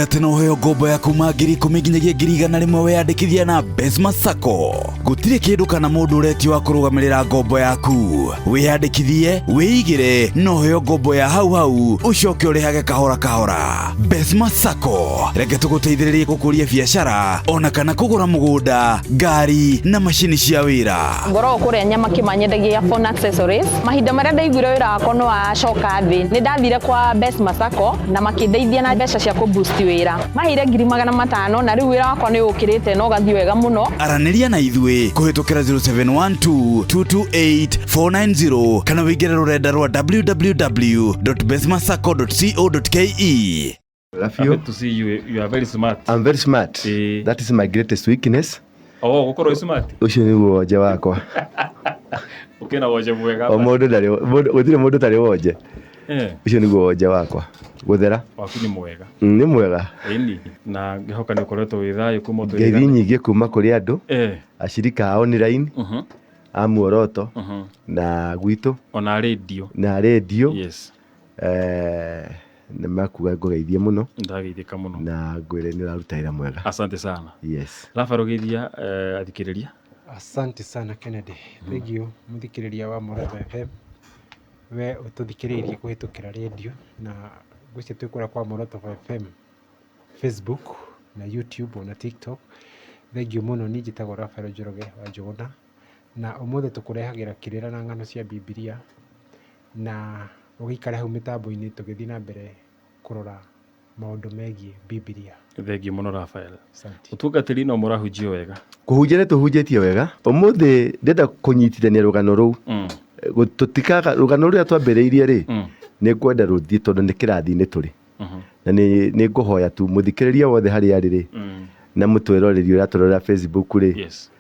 atĩ no ũheo ngombo ya kuma 10,000 nginyagia 100,000 weyandĩkithia na M-pesa Sacco. Gũtirĩ kĩndũ kana mũndũ ũretio wa kũrũgamĩrĩra ngombo yaku. Wĩyandĩkithie, wĩigĩre, no ũheo ngombo ya hau ũcoke ũrĩhage kahora kahora. M-pesa Sacco, reke tũgũteithĩrĩrie gũkũria biacara ona kana kũgũra mũgũnda, ngari na macini cia wĩra. Ngoro kũrĩa nyama kĩmanyendagia phone accessories. Mahinda marĩa ndaiguire wĩra wakwa no acoka thĩ. Nĩ ndathire kwa M-pesa Sacco na makĩndeithia na mbeca cia kũboost wĩra. Maheire 500,000 na rĩu wĩra wakwa nĩ ũkĩrĩte no gathi wega mũno. Aranĩria na ithuĩ kũhĩtũkĩra 0712-228-490 kana wĩingĩre rũrenda rwa www.besmasacco.co.ke. Happy to see you. You are very smart. I'm very smart. That is my greatest weakness. Oh, uko smart. Ucio ni woje wakwa. Ukena woje mwega. Gutire mundu tari woje. Ucio ni woje wakwa. Guthera. Waku ni mwega. Ni mwega. Ĩni. Na ngihoka ni ukoretwo withayo kuma tu. Ngethi nyingĩ kuma kuri andu. Ashirika online. Amuoroto. Na gwitũ. Ona radio. Na radio. Yes. Nĩmakuga ngũgeithie mũno. Ndageithĩka mũno. Na ngwĩre nĩ ũraruta wĩra mwega. Asante sana. Yes. Rafarogeithia athikĩrĩria. Asante sana Kennedy. Thank you muthikĩrĩria wa Moroto FM. We ũtũthikĩrĩirie kũhĩtũkĩra radio na gwĩcie twĩkũra kwa Moroto FM Facebook na YouTube na TikTok. Thank you mũno. Niĩ njĩtagwo Rafael Njoroge wa Njũgũna na ũmũthĩ tũkũrehagĩra kĩrĩra na ng'ano cia Biblia na ũgĩikara hau mĩtambo-inĩ tũgĩthiĩ na mbere kũrora maũndũ megiĩ Biblia. Thengi mũno Rafael. Ũtungatĩri no mũrahunjio wega. Kũhunjia nĩ tũhunjĩtie wega. Ũmũthĩ ndenda kũnyitithania rũgano rũu. Tũtikaga rũgano rũrĩa twambĩrĩirie rĩ nĩ ngwenda rũthiĩ tondũ nĩ kĩrathi-inĩ tũrĩ. Na nĩ ngũhoya tu mũthikĩrĩria wothe harĩa arĩ rĩ na mũtwĩroreri ũratũrora Facebook rĩ. Yes.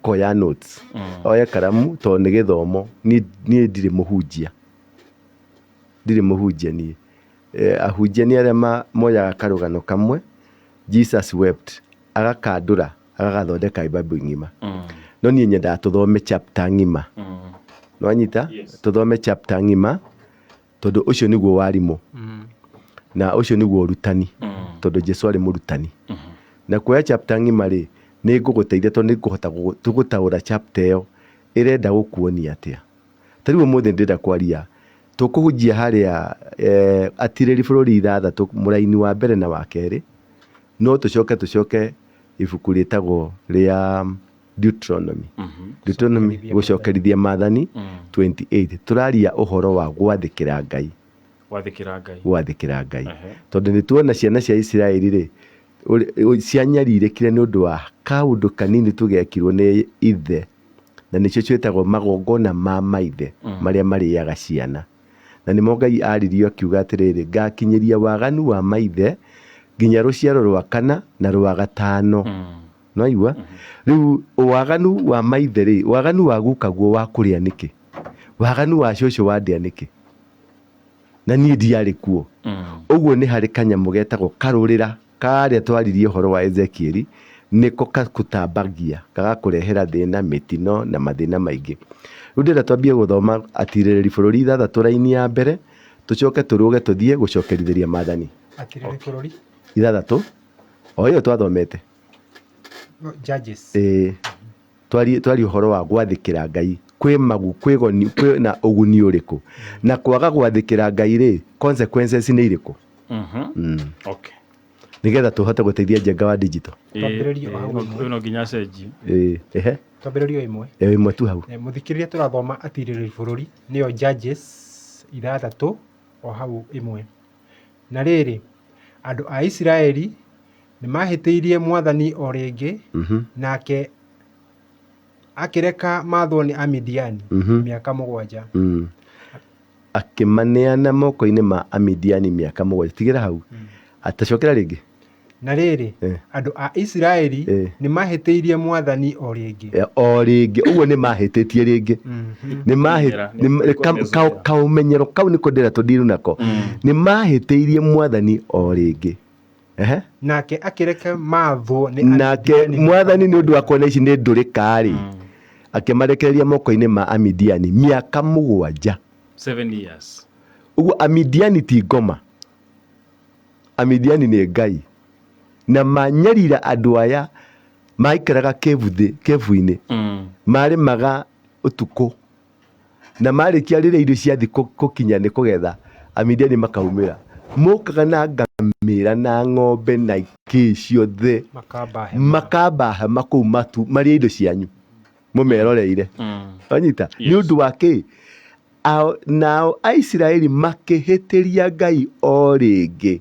Oya notes. Oya karamu tondũ nĩ gĩthomo. Niĩ ndirĩ mũhunjia. Ndirĩ mũhunjia niĩ. Ahunjia nĩ arĩa moyaga karũgano kamwe. Jesus wept. Agakandũra. Agagathondeka Bible ng'ima. No niĩ nyendaga tũthome chapter ng'ima. No anyita? Tũthome chapter ng'ima. Tondũ ũcio nĩguo warimũ. Na ũcio nĩguo ũrutani. Tondũ Jesũ arĩ mũrutani. Na kuoya chapter ng'ima rĩ nĩ ngũgũteithia tondũ nĩ ngũhota gũtaũra chapter ĩyo ĩrenda gũkuonia atĩa. Tarĩu ũmũthĩ ndĩrenda kwaria tũkũhunjia harĩa atirĩri bũrũri 6 mũraini wa mbere na wa kerĩ no tũcoke ibuku rĩtagwo rĩa Deuteronomy. Deuteronomy gũcokerithia maathani 28. Tũraria ũhoro wa gwathĩkĩra Ngai. Gwathĩkĩra Ngai. Tondũ nĩ tuona ciana cia Isiraeli rĩ cianyarirĩkire nĩ ũndũ wa kaũndũ kanini tũgekirwo nĩ ithe na nĩcio twĩtagwo magongona ma maithe marĩa marĩaga ciana. Na nĩmo Ngai aririo akiuga atĩrĩrĩ ngakinyĩria waganu wa maithe nginya rũciaro rwa 4 na rwa 5. No aigua rĩu waganu wa maithe rĩ waganu wa gukaguo wa kũrĩa nĩkĩ waganu wa cũcũ wa ndĩa nĩkĩ na niĩ ndiarĩ kuo. Ũguo nĩ harĩ kanyamũ getagwo karũrĩra karĩa twaririe ũhoro wa Ezekieli nĩko gũtambagia gagakũrehera thĩna mĩtino na mathĩna maingĩ. Rĩu ndĩrenda twambie gũthoma atirĩrĩri bũrũri 6 raini ya mbere tũcoke tũrũge tũthiĩ gũcokerithĩria maathani. Atirĩrĩ bũrũri 6 o hiyo twathomete. Judges. Twari ũhoro wa gwathĩkĩra Ngai kwĩ na ũguni ũrĩkũ na kwaga gwathĩkĩra Ngai rĩ consequences nĩ irĩkũ. Okay. Nigetha tũhote gũteithia njenga wa digital. No nginya cenji. Twambĩrĩrio ĩmwe tu hau. Mũthikĩrĩria tũrathoma atirĩrĩ bũrũri nĩyo Judges 6 o hau 1. Na rĩrĩ andũ a Isiraeli nĩ mahĩtĩirie Mwathani o rĩngĩ nake akĩreka mathwo nĩ Amidiani mĩaka 7. Akĩmaneana moko-inĩ ma Amidiani mĩaka 7. Tigĩra hau. Atacokera rĩngĩ. Na rĩrĩ andũ a Isiraeli nĩ mahĩtĩirie Mwathani o rĩngĩ. Ũguo nĩ mahĩtĩtie rĩngĩ. Nĩ kaumenyero kau nĩko ndĩra tũndiru nako. Nĩ mahĩtĩirie Mwathani o rĩngĩ. Nake akĩreka mathwo nĩ nake Mwathani nĩ ũndũ wa kuona ici nĩ ndũrĩka-rĩ akĩmarekereria moko-inĩ ma Amidiani mĩaka 7. 7 years. Uguo Amidiani ti ngoma. Amidiani nĩ Ngai na manyarira andũ aya maikaraga kevu-inĩ marĩmaga ũtukũ na marĩkia rĩrĩa irio ciathi kũkinya nĩ kũgetha Amidiani makaumĩra mokaga na ngamĩra na ng'ombe na ikĩ ciothe makamba makuu matu marĩa indo cianyu mũmeroreire anyita nĩ ũndũ wa kĩ nao Aisiraeli makĩhĩtĩria Ngai o rĩngĩ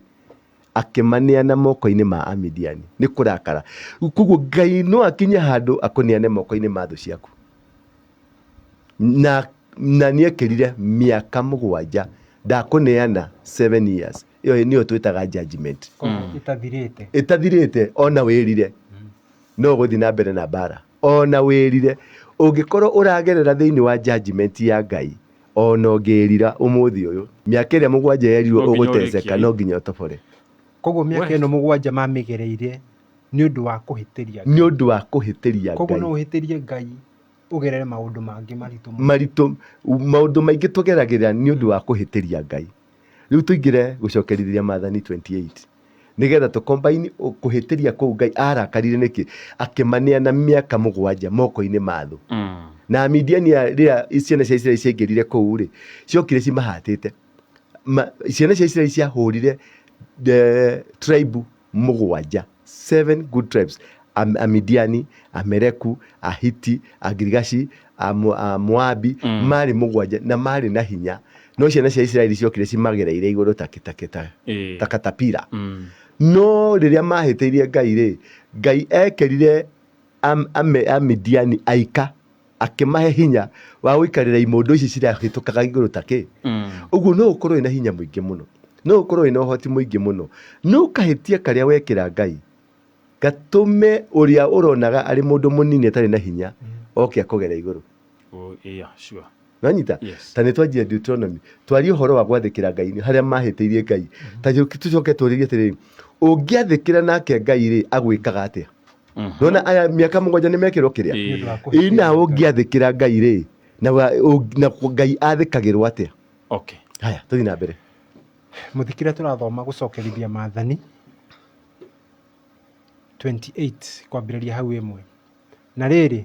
akĩmaneana moko-inĩ ma Amidiani nĩ kũrakara koguo Ngai no akinye handũ akũneane moko-inĩ ma thũ ciaku na nĩekĩrire mĩaka 7 ndakũneana 7 years iyo nĩyo twĩtaga judgment ĩtathirĩte ona wĩrire no gũthiĩ na mbere na mbara ona wĩrire ũngĩkorwo ũragerera thĩinĩ wa judgment ya Ngai ona ũngĩrira ũmũthĩ ũyũ mĩaka ĩrĩa 7 yerirwo ũgũteceka no nginya ũtobore koguo mĩaka ĩno 7 mamĩgereire nĩ ũndũ wa kũhĩtĩria Ngai koguo no ũhĩtĩrie Ngai ugerere maundu mangi maritu maundu maingi tugeragirira ni undu wa kuhitiria Ngai riu tuingire gucokerithia Maathani 28 nigetha tu combine kuhitiria ku Ngai arakarire niki akimaneana miaka 7 moko-ini mathu na Amidiani ria ciana cia Israeli ciaingirire kuu ri ciokire cimahatite ciana cia Israeli ciahurire the tribe 7 good tribes Amidiani, Amereku, Ahiti, Agirigashi, Moabi, mari 7 na mari na hinya no ciana cia Israeli ciokire cimagereire iguru takatapira no riria mahiteirie Ngai ri Ngai ekerire Amidiani aika akimahe hinya wa guikarira imondo ici cirahitukaga iguru take uguo no ukorwo ina hinya muingi muno no ukorwo ina uhoti muingi muno no kahitia karia wekira Ngai gatume uria uronaga ari mundu munini atari na hinya oke akogera iguru sure nanyita tani twajia Deuteronomy twari uhoro wa gwathikira Ngai haria mahiteirie Ngai ta tucoke turirie atiri ungiathikira nake Ngai ri agwikaga atia nona aya miaka 7 ni mekirwo kiria ina ungiathikira Ngai ri na Ngai athikagirwo atia okay haya tuthi na mbere muthikira turathoma gucokerithia Maathani 28 kwambĩrĩria hau ĩmwe na rĩrĩ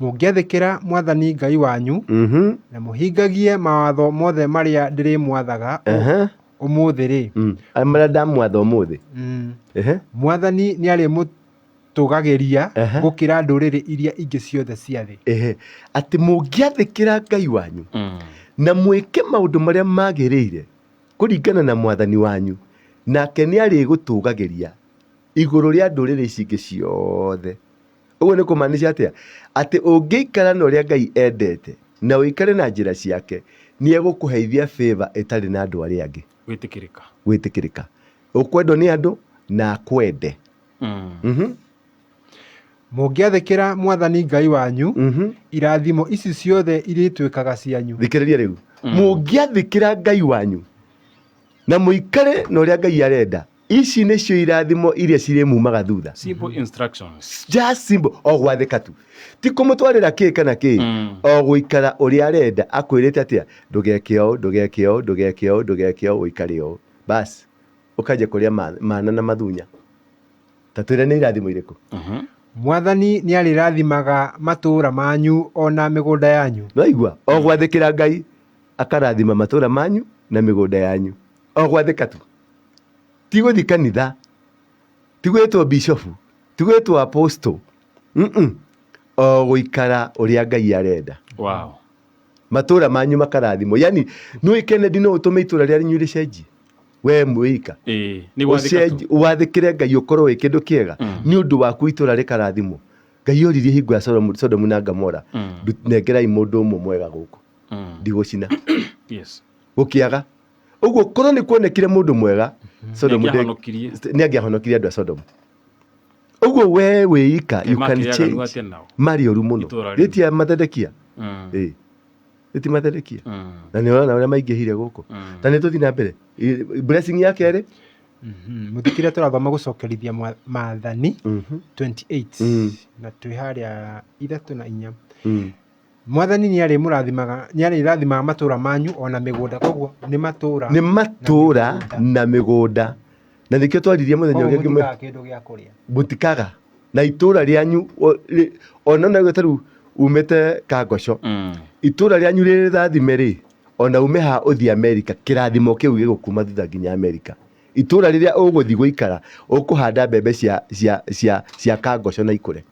mũngĩathĩkĩra Mwathani Ngai wanyu na mũhingagie mawatho mothe marĩa ndĩrĩmwathaga ũmũthĩ rĩ marĩa ndamwatha ũmũthĩ Mwathani nĩarĩmũtũgagĩria gũkĩra ndũrĩrĩ iria ingĩ ciothe cia thĩ atĩ mũngĩathĩkĩra Ngai wanyu na mwĩke maũndũ marĩa magĩrĩire kũringana na Mwathani wanyu nake nĩarĩgũtũgagĩria iguru ria ndũrĩrĩ ici ingĩ ciothe uguo nĩ kũmaanisha atia atĩ ũngĩikara na ũrĩa Ngai endete na ũikare na njĩra ciake nĩ egũkũheithia favor ĩtarĩ na andũ arĩa angĩ gwĩtĩkĩrĩka ũkwendwo nĩ andũ na akwende mũngĩathĩkĩra Mwathani Ngai wanyu irathimo ici ciothe irĩtuĩkaga cianyu thikĩrĩria rĩu mũngĩathĩkĩra Ngai wanyu na mũikare na ũrĩa Ngai arenda ici nĩcio irathimo iria cirĩmumaga thutha simple instructions just simple o gwathĩka tu ti kũmũtwarĩra kĩ kana kĩ o gũikara ũrĩa arenda akwĩrĩte atĩa ndũgeke ũũ ũikare ũũ basi ũkanjia kũrĩa mana na mathunya ta twĩre nĩ irathimo irĩkũ Mwathani nĩarĩrathimaga matũũra manyu ona mĩgũnda yanyu waigua o gwathĩkĩra Ngai akarathima matũũra manyu na mĩgũnda yanyu o gwathĩka tu ti gũthiĩ kanitha ti gwĩtwo bishop ti gwĩtwo apostle o gũikara ũrĩa Ngai arenda wow matũũra manyu makarathimwo yani nĩ Kennedy no ũtũme itũũra rĩanyu rĩcenjie we mwĩika wathĩkĩre Ngai ũkorwo wĩ kĩndũ kĩega nĩ ũndũ waku itũũra rĩkarathimwo Ngai oririe hingo ya Sodomu na Gomora nengerai mũndũ ũmwe mwega gũkũ ndigũcina gũkĩaga uguo korwo nĩ kuonekire mũndũ mwega Sodomu nĩangĩahonokirie andũ a Sodomu uguo we wĩika you can change mari oru mũno rĩtia mathendekia rĩti mathendekia na nĩ ũrona ũrĩa maingĩhire gũkũ ta nĩ tũthi na mbere blessing ya kerĩ muthikire turathoma gucokerithia Maathani 28 na twĩ harĩa 3 na 4 Mwathani nĩarĩrathimaga matũũra manyu ona mĩgũnda koguo nĩ matũũra na mĩgũnda na nikio twaririe muthenya ũngĩ ngĩmwe kindu gĩa kũrĩa butikaga na itura rĩanyu ona na gũtaru umete Kagoco itura rĩanyu rĩrĩ rathime rĩ ona ume ha uthi America kirathimo kĩu gĩgũkuma thutha nginya America itura rĩrĩa ũgũthi gũikara ũkũhanda mbembe cia Kagoco na ikũre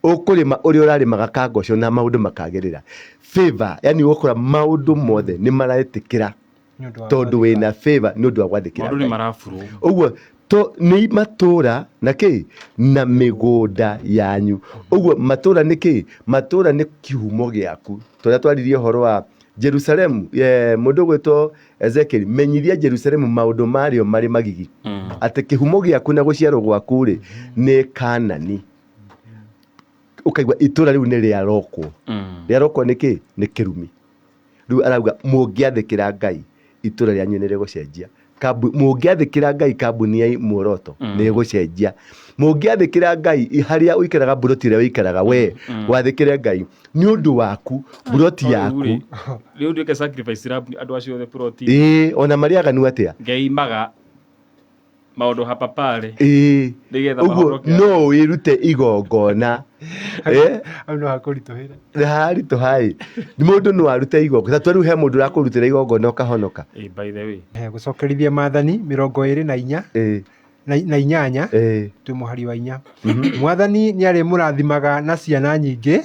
ũkũrĩma ũrĩa ũrarĩmaga Kagoco na maũndũ makagĩrĩra favor yani ũkũra maũndũ mothe nĩ maretĩkĩra tondũ wĩna favor nĩ ũndũ wa gwathĩkĩra maũndũ nĩ maraburu ũguo to nĩ matũra na kĩ na mĩgũnda yanyu ũguo matũra nĩ kĩ matũra nĩ kihumo gĩaku tũrĩa twaririe ũhoro wa Jerusalem mũndũ gwĩtwo Ezekiel menyithia Jerusalem maũndũ marĩo marĩ magigi atĩ kĩhumo gĩaku na gũciarwo gwaku rĩ nĩ Kanani ũkaigua itũra rĩu nĩ rĩarokwo nĩ kĩ nĩ kĩrumi rĩu arauga mũngĩathĩkĩra Ngai itũra rĩanyu nĩ rĩgũcenjia mũngĩathĩkĩra Ngai kambuni ya muoroto nĩ gũcenjia mũngĩathĩkĩra Ngai harĩa ũikaraga buroti ĩrĩa ũikaraga we wathĩkĩre Ngai nĩ ũndũ waku buroti yaku rĩu ndĩke sacrifice andũ acio othe buroti ona marĩ aganu atĩa Ngai maga maũndũ hapapare nĩgetha mahoroke no wĩrute igongona no hakũritũhĩra haritũha nĩ mũndũ no arute igongona tondũ he mũndũ ũrakũrutĩra igongona ũkahonoka by the way gũcokerithia Maathani 24 na 8 twĩ mũhari wa 4 Mwathani nĩ arĩ mũrathimaga na ciana nyingĩ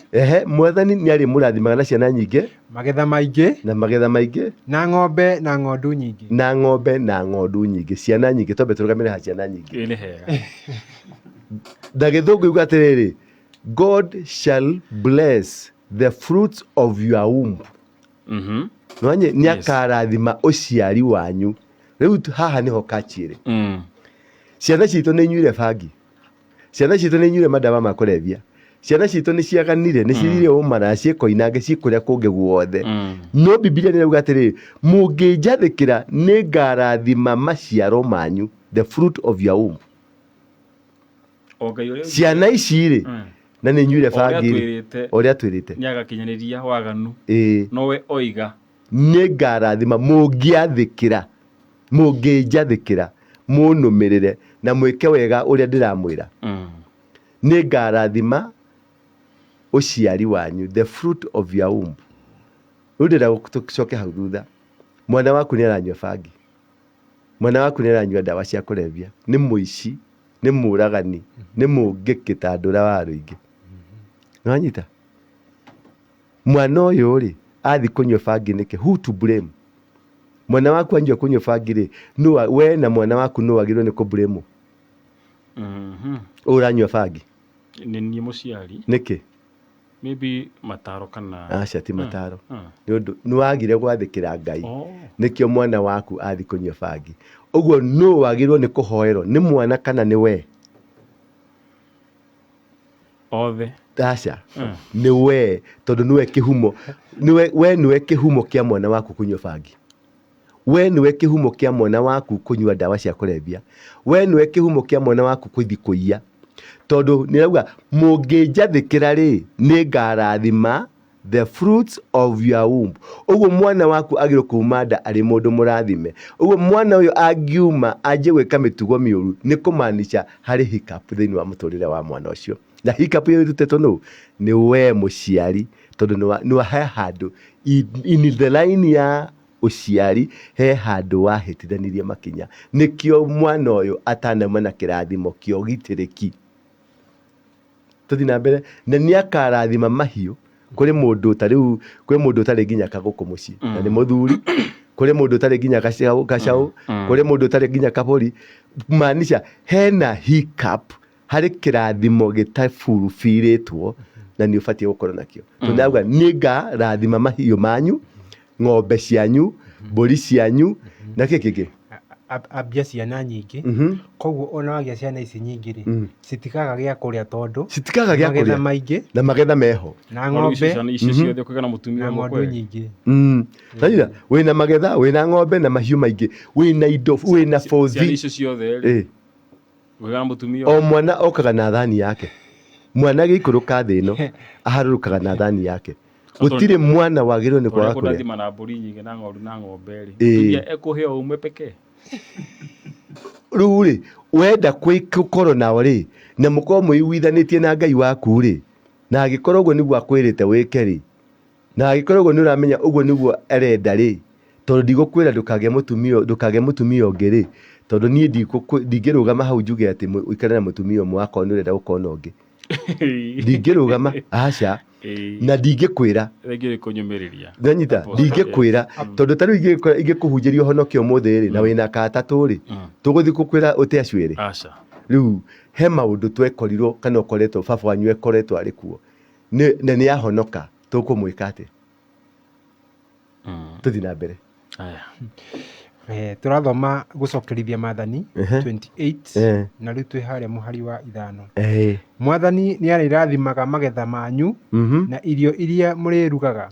Mwathani nĩ arĩ mũrathimaga na ciana nyingĩ magetha maingĩ na ng'ombe na ng'ondu nyingĩ ciana nyingĩ tombe tũrũgamĩre ha ciana nyingĩ nĩ hega na gĩthũngũ yuga atĩrĩrĩ God shall bless the fruits of your womb nĩ akarathima ũciari wanyu rĩu haha nĩho kachire ciana citũ nĩ inyuire bangi ciana citũ nĩ inyuire madawa ma kũrebia ciana citũ nĩ ciaganire nĩ cirire ũmara ciĩkoinange cikũrĩa kũngĩ guothe no Biblia nĩ rauga atĩrĩrĩ mũngĩnjathĩkĩra nĩ ngarathima maciaro manyu the fruit of your womb ciana ici rĩ na nĩ inyuire bangi ũrĩa twĩrĩte nĩ agakinyanĩria waganu nowe oiga nĩ ngarathima mũngĩnjathĩkĩra mũnũmĩrĩre na mwĩke wega ũrĩa ndĩramwĩra nĩ ngarathima ũciari wanyu the fruit of your womb rĩu ndĩrenda tũcoke hau thutha mwana waku nĩ aranyua bangi mwana waku nĩ aranyua ndawa cia kũrebia nĩ mũici nĩ mũragani nĩ mũngĩkĩ ta Ndura Waruinge nĩwanyita mwana ũyũ rĩ athi kũnyua bangi nĩkĩ who to blame mwana waku anjua kũnyua bangi rĩ we na mwana waku no wagĩrĩirwo nĩ kũblame ũranyua bangi nĩ mũciari nĩkĩ maybe mataro kana aca ti mataro nĩ ũndũ nĩ wagire gwathĩkĩra Ngai nĩkĩo mwana waku athi kũnyua bangi ũguo no wagĩrĩirwo nĩ kũhoerwo nĩ mwana kana nĩ we othe aca nĩ we tondũ nĩwe kĩhumo nĩwe kĩhumo kĩa mwana waku kũnyua bangi we nĩwe kĩhumo kĩa mwana waku kũnyua ndawa cia kũrebia we nĩwe kĩhumo kĩa mwana waku kũthi kũiya tondũ nĩrauga mũngĩnjathĩkĩra rĩ nĩ ngarathima the fruits of your womb ũguo mwana waku agĩrĩirwo kuuma nda arĩ mũndũ mũrathime ũguo mwana ũyũ angiuma anjie gwĩka mĩtugo mĩũru nĩ kũmaanisha harĩ hiccup thĩinĩ wa mũtũrĩre wa mwana ũcio na hiccup ĩyo ĩrutetwo nũ nĩ we mũciari tondũ nĩ he handũ in the line ya ũciari he handũ wahĩtithanirie makinya nĩkĩo mwana ũyũ atanauma na kĩrathimo kĩa ũgitĩrĩki tũthi na mbere na nĩ akarathima mahiũ kũrĩ mũndũ ũtarĩ nginya kagũkũ mũciĩ na nĩ mũthuri kũrĩ mũndũ ũtarĩ nginya gacaũ kũrĩ mũndũ ũtarĩ nginya kabũri maanisha hena hiccup harĩ kĩrathimo gĩtabulfirĩtwo na nĩ ũbatiĩ gũkorwo nakĩo tondũ nĩ ngarathima mahiũ manyu ng'ombe cianyu mbũri cianyu na kĩngĩ ambia ciana nyingĩ koguo ona wagĩa ciana ici nyingĩ rĩ citikaga gĩa kũrĩa tondũ magetha maingĩ na magetha meho na ng'ombe icio ciothe kũgĩa na mũtumia na ng'ondu nyingĩ Tanyira wĩna magetha wĩna ng'ombe na mahiũ maingĩ wĩna indo wĩna bothi icio ciothe kũgĩa na mũtumia o mwana okaga na thani yake mwana gĩikũrũka thĩ ĩno aharũrũkaga na thani yake gũtirĩ mwana wagĩrĩirwo nĩ kwaga kũrĩa kũrathima na mbũri nyingĩ na ng'ondu na ng'ombe rĩ tugia ekũhe o umwe pekee rä wenda kwä nao rä na må korwo mwä iguithanä na Ngai waku rä na agä korwo å guo nä guo akwä rä te wä ke rä na agä korwo å guo nä å ramenya å guo nä guo arenda rä tondå ndigå kwä ra ndåkagä må tumia å ngä rä tondå niä ndingä rå gama hau njuge atä å ikare na må tumia å mwe akorwo nä å renda gå korwo na å ngä ndingä rå gama aca na ndingä kwä ra nanyita ndingä kwä ra tondå tarä u ingä kå hunjä ria å honokia å må thä rä na wä na katatå rä tå gå thiä gå kwä ra å te acuä rä rä u he maå ndå twekorirwo kana å koretwo baba wanyu ekoretwo arä kuo na nä ahonoka tå kå mwä ka atä tå thiä na mbere tå rathoma gå cokerithia Maathani 28 na rä u twä harä må hari wa 5 Mwathani nä arä rathimaga magetha manyu na irio iria må rä rugaga.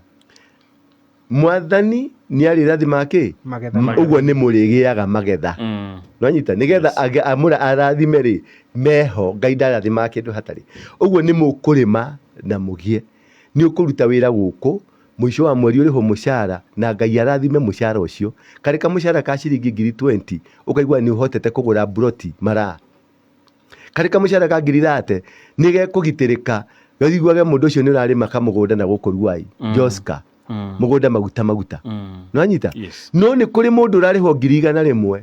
Mwathani nä arä rathimaga kä å guo nä må rä gä aga magetha nwanyita nä getha arathime rä meho Ngai ndarathimaga kä ndå hatarä å guo nä må kå rä ma na må gä nä å kå ruta wä ra gå kå mũico wa mweri ũrĩho mũcara na Ngai arathime mũcara ũcio karĩ kamũcara ka ciringi 20,000 ũkaigua nĩ ũhotete kũgũra broti mara karĩ kamũcara ka 30,000 nĩ gekũgitĩrĩka ũiguage mũndũ ũcio nĩ ũrarĩma kamũgũnda na gũkũ Ruai Joska mũgũnda maguta nwanyita no nĩ kũrĩ mũndũ ũrarĩhwo 100,000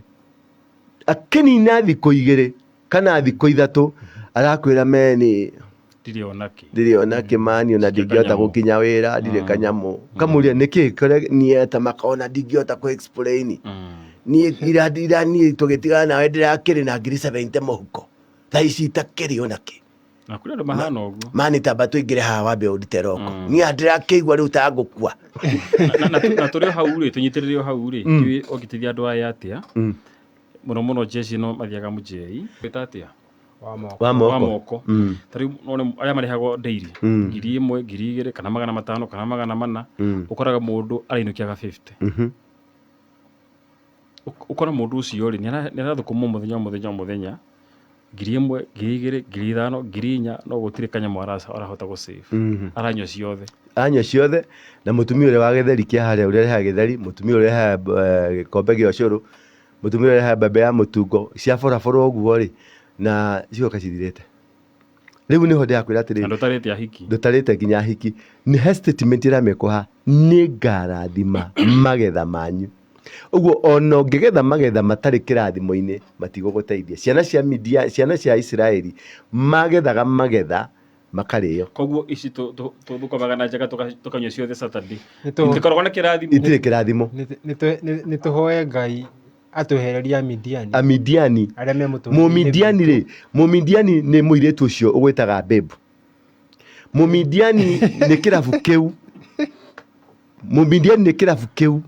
akĩnina thikũ 2 kana thikũ 3 arakwĩra meni ndirĩ ona kĩmani ona ndingĩhota gũkinya wĩra ndirĩ kanyamũ kamũria nĩkĩ nieta makona ndingĩhota kũ explain niĩ tũgĩtigana nawe ndĩrakĩrĩ na 70 mũhuko thaa ici itakĩrĩ ona kĩ na kũrĩ andũ mahana ũguo mani tamba tũingĩre haha wambe ũrute roko niĩ ndĩrakĩigua rĩu ta ngũkua na tũrĩ o hau rĩ tũnyitĩrĩre o hau rĩ ndiũĩ ũngĩteithia andũ aya atĩa mũno mũno jeshi no mathiaga mũjei wĩta atĩa wa moko tarĩ arĩa marĩhagwo daily 1,000 2,000 kana 500 kana 400 ũkoraga mũndũ arainũkia 50 ũkora mũndũ ũcio rĩ nĩ arathũkũma mũthenya 1,000 2,000 5,000 4,000 no gũtirĩ kanyamũ arahota gũsave aranyua ciothe na mũtumia ũrĩa wa gĩtheri kĩa harĩa ũrĩa arehaga gĩtheri mũtumia ũrĩa arehaga gĩkombe gĩa ũcũrũ mũtumia ũrĩa arehaga mbembe ya mũtungo cia borabora ũguo rĩ na cioka cithirĩte rĩu nĩho ndĩrakwĩra atĩrĩ ndũtarĩte nginya hiki nĩ he statement ĩramekwo ha nĩ ngarathima magetha manyu ũguo ona ũngĩgetha magetha matarĩ kĩrathimo-inĩ matigũgũteithia ciana cia Isiraeli magethaga magetha makarĩo koguo ici tũthũkamaga na njega tũkanyua ciothe Saturday itikoragwo na kĩrathimo itirĩ kĩrathimo nĩ tũhoe Ngai atũhereria Amidiani Mũmidiani rĩ Mũmidiani nĩ mũirĩtu ũcio ũgwĩtaga Bebu Mũmidiani nĩ kĩrabu kĩu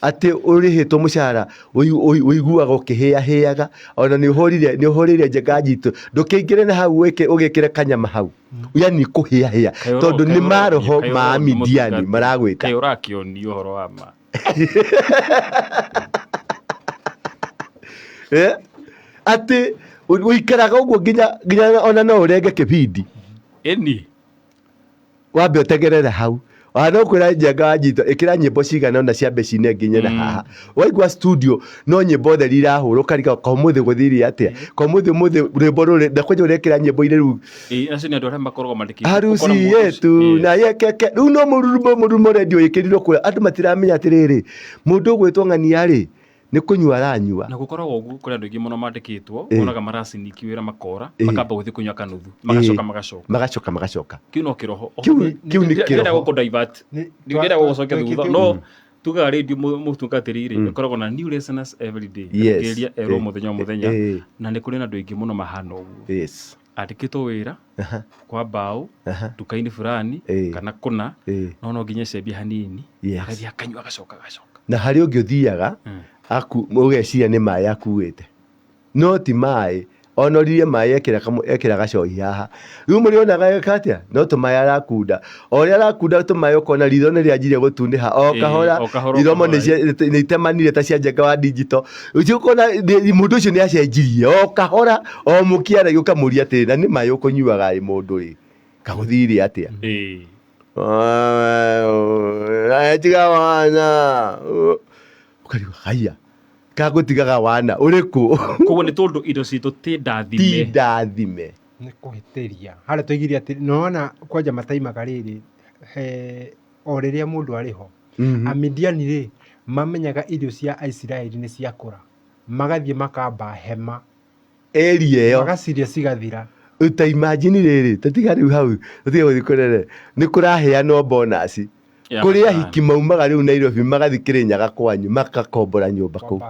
atĩ ũrĩhĩtwo mũcara ũiguaga ũkĩhĩahĩaga ona nĩ ũhũrĩire njega njitũ ndũkĩingĩre na hau ũgĩkĩre kanyama hau yani kũhĩahĩa tondũ nĩ maroho ma Amidiani maragwĩta kaĩ ũrakĩonio ũhoro wa ma atĩ ũikaraga ũguo nginya ona no ũrenge kĩbindi wambe ũtegerere hau no kwĩra njenga njito ĩkĩra nyĩmbo cigana ona ciambe cine nginye na haha waigua studio no nyĩmbo theri irahũrwo ũkariga komũthĩ gũthire atĩa komũthĩ rwĩmbo rũrĩ ndakwenja ũrekĩra nyĩmbo irĩ rĩu acio nĩ andũ arĩa makoragwo mandĩkĩtwo harusi yetu na yekeke rĩu no mũrurumo redio ĩkĩrirwo kũrĩa andũ matiramenya atĩrĩrĩ mũndũ ũgwĩtwo ng'ania rĩ nĩ kũnyua aranyua na gũkoragwo ũguo kũrĩ andũ aingĩ mũno mandĩkĩtwo monaga maraciniki wĩra makora makamba gũthiĩ kũnyua kanuthu magacoka kĩu no kĩroho kĩu nĩ kĩroho ndĩngĩenda gũgũcokia thutha no tugaga rĩndio mũtungatĩri rĩ ĩkoragwo na new listeners every day ngĩria erwo mũthenya na nĩ kũrĩ na andũ aingĩ mũno mahana ũguo andĩkĩtwo wĩra kwa mbaũ nduka-inĩ fulani kana kũna no nginya cembia hanini agathiĩ akanyua agacoka na harĩ ũngĩ ũthiaga ũgeciria nĩ maĩ akuĩte no ti maĩ onoririe maĩ ekĩra gacohi haha rĩu mũrĩonaga eka atĩa no tũmaĩ arakunda o ũrĩa arakunda tũmaĩ ũkona ritho nĩ rĩanjirie gũtunĩha o kahora iromo nĩ itemanire ta cia njenga wa digital ũcio ũkona mũndũ ũcio nĩ acenjirie o kahora o mũkiara ũkamũria atĩrĩ na nĩ maĩ ũkũnyuaga ĩ mũndũ rĩ kagũthire atĩa tiga wana ũkariuga haya kagutigaga wana uriku koguo nĩ tondũ indo citũ ti ndathime ti ndathime nĩ kũhĩtĩria harĩa tũigire atĩ nona kwanja mataimaga rĩrĩ o rĩrĩa mũndũ arĩ ho Amidiani rĩ mamenyaga irio cia Isiraeli nĩ ciakũra magathiĩ makamba hema area ĩyo magaciria cigathira uta imagine rĩrĩ tatiga rĩu hau tatiga gũthiĩ kũrere nĩ kũraheanwo bonus kũrĩa hiki maumaga rĩu Nairobi magathi Kĩrĩnyaga kwanyu makakombora nyũmba kũu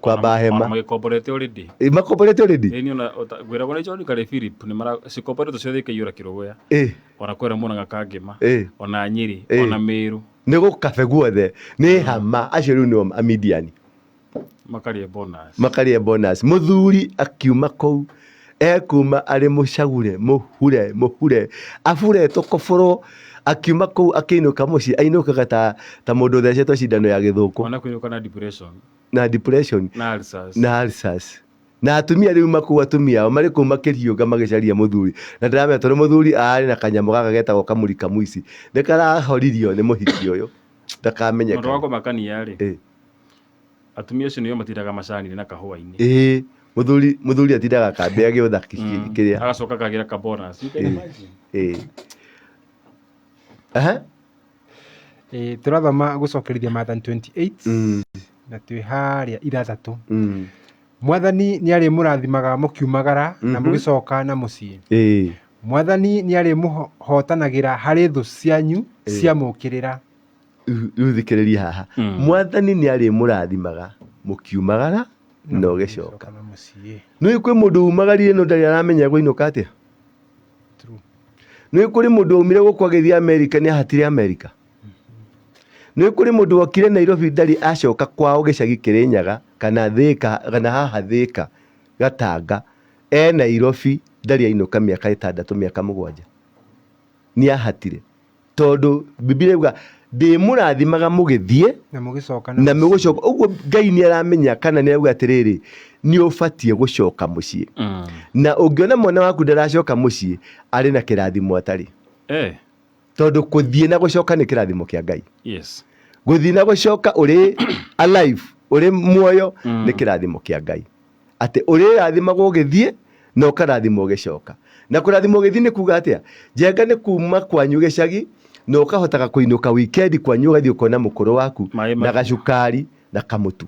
kwamba hema magĩkomborete already makomborete already nĩ ona gwĩragwo nĩ John Kari Philip nĩ cikombore ciothe ikaiyũra Kĩrũgũya ona kwĩra Mũrang'a Kangĩma ona Nyĩrĩ ona Mĩrũ nĩ gũkabe guothe nĩ hama acio rĩu nĩo Amidiani makaria bonus mũthuri akiuma kũu ekuma arĩ mũcagure mũhure aburetwo koboro akiuma kũu akĩinũka mũciĩ ainũkaga ta mũndũ thecetwo cindano ya gĩthũkũ ona kũinũka na depression na ulcers na atumia rĩu makuu atumia ao marĩ kũu makĩriũnga magĩcaria mũthuri na ndĩramenya tondũ mũthuri arĩ na kanyamũ gaka getagwo kamũrika mũici nĩ karahoririo nĩ mũhiki ũyũ ndakamenyeka mũndũ wa kũmakania rĩ atumia acio nĩo matindaga macani na kahũa-inĩ mũthuri atindaga kambĩ agĩotha kĩrĩa agacoka kagĩra ka bonus tũrathoma gũcokerithia Mathayo 28 na twĩ harĩa 6 Mwathani nĩ arĩ mũrathimaga mũkiumagara na mũgĩcoka na mũciĩ Mwathani nĩ arĩ mũhotanagĩra harĩ thũ cianyu ciamũkĩrĩra rĩu thikĩrĩria haha Mwathani nĩ arĩ mũrathimaga mũkiumagara na ũgĩcoka nĩ kwĩ mũndũ umagarire no ndarĩ aramenya gũinũka atĩa nĩ kũrĩ mũndũ umire gũkũ agĩthiĩ Amerika nĩ ahatire Amerika nĩ kũrĩ mũndũ okire Nairobi ndarĩ acoka kwao gĩcagi Kĩrĩnyaga kana Thĩka kana haha Thĩka Gatanga Nairobi ndarĩ ainũka mĩaka 6 mĩaka 7 nĩ ahatire tondũ Biblia yuga ndĩ mũrathimaga mũgĩthiĩ na mũgĩcoka ũguo Ngai nĩ aramenya kana nĩ auga atĩrĩrĩ nĩ ũbatie gũcoka mũciĩ na ũngĩona mwana waku ndaracoka mũciĩ arĩ na kĩrathimo atarĩ tondũ gũthiĩ na gũcoka nĩ kĩrathimo kĩa Ngai gũthiĩ na gũcoka ũrĩ alive ũrĩ muoyo nĩ kĩrathimo kĩa Ngai atĩ ũrĩ rathimagwo ũgĩthiĩ na ũkarathimwo ũgĩcoka na kũrathimwo ũgĩthiĩ nĩ kuga atĩa njenga nĩ kuma kwanyu gĩcagi na ũkahotaga kũinũka weekend kwanyu ũgathiĩ ũkona mũkũrũ waku na gacukari na kamũtu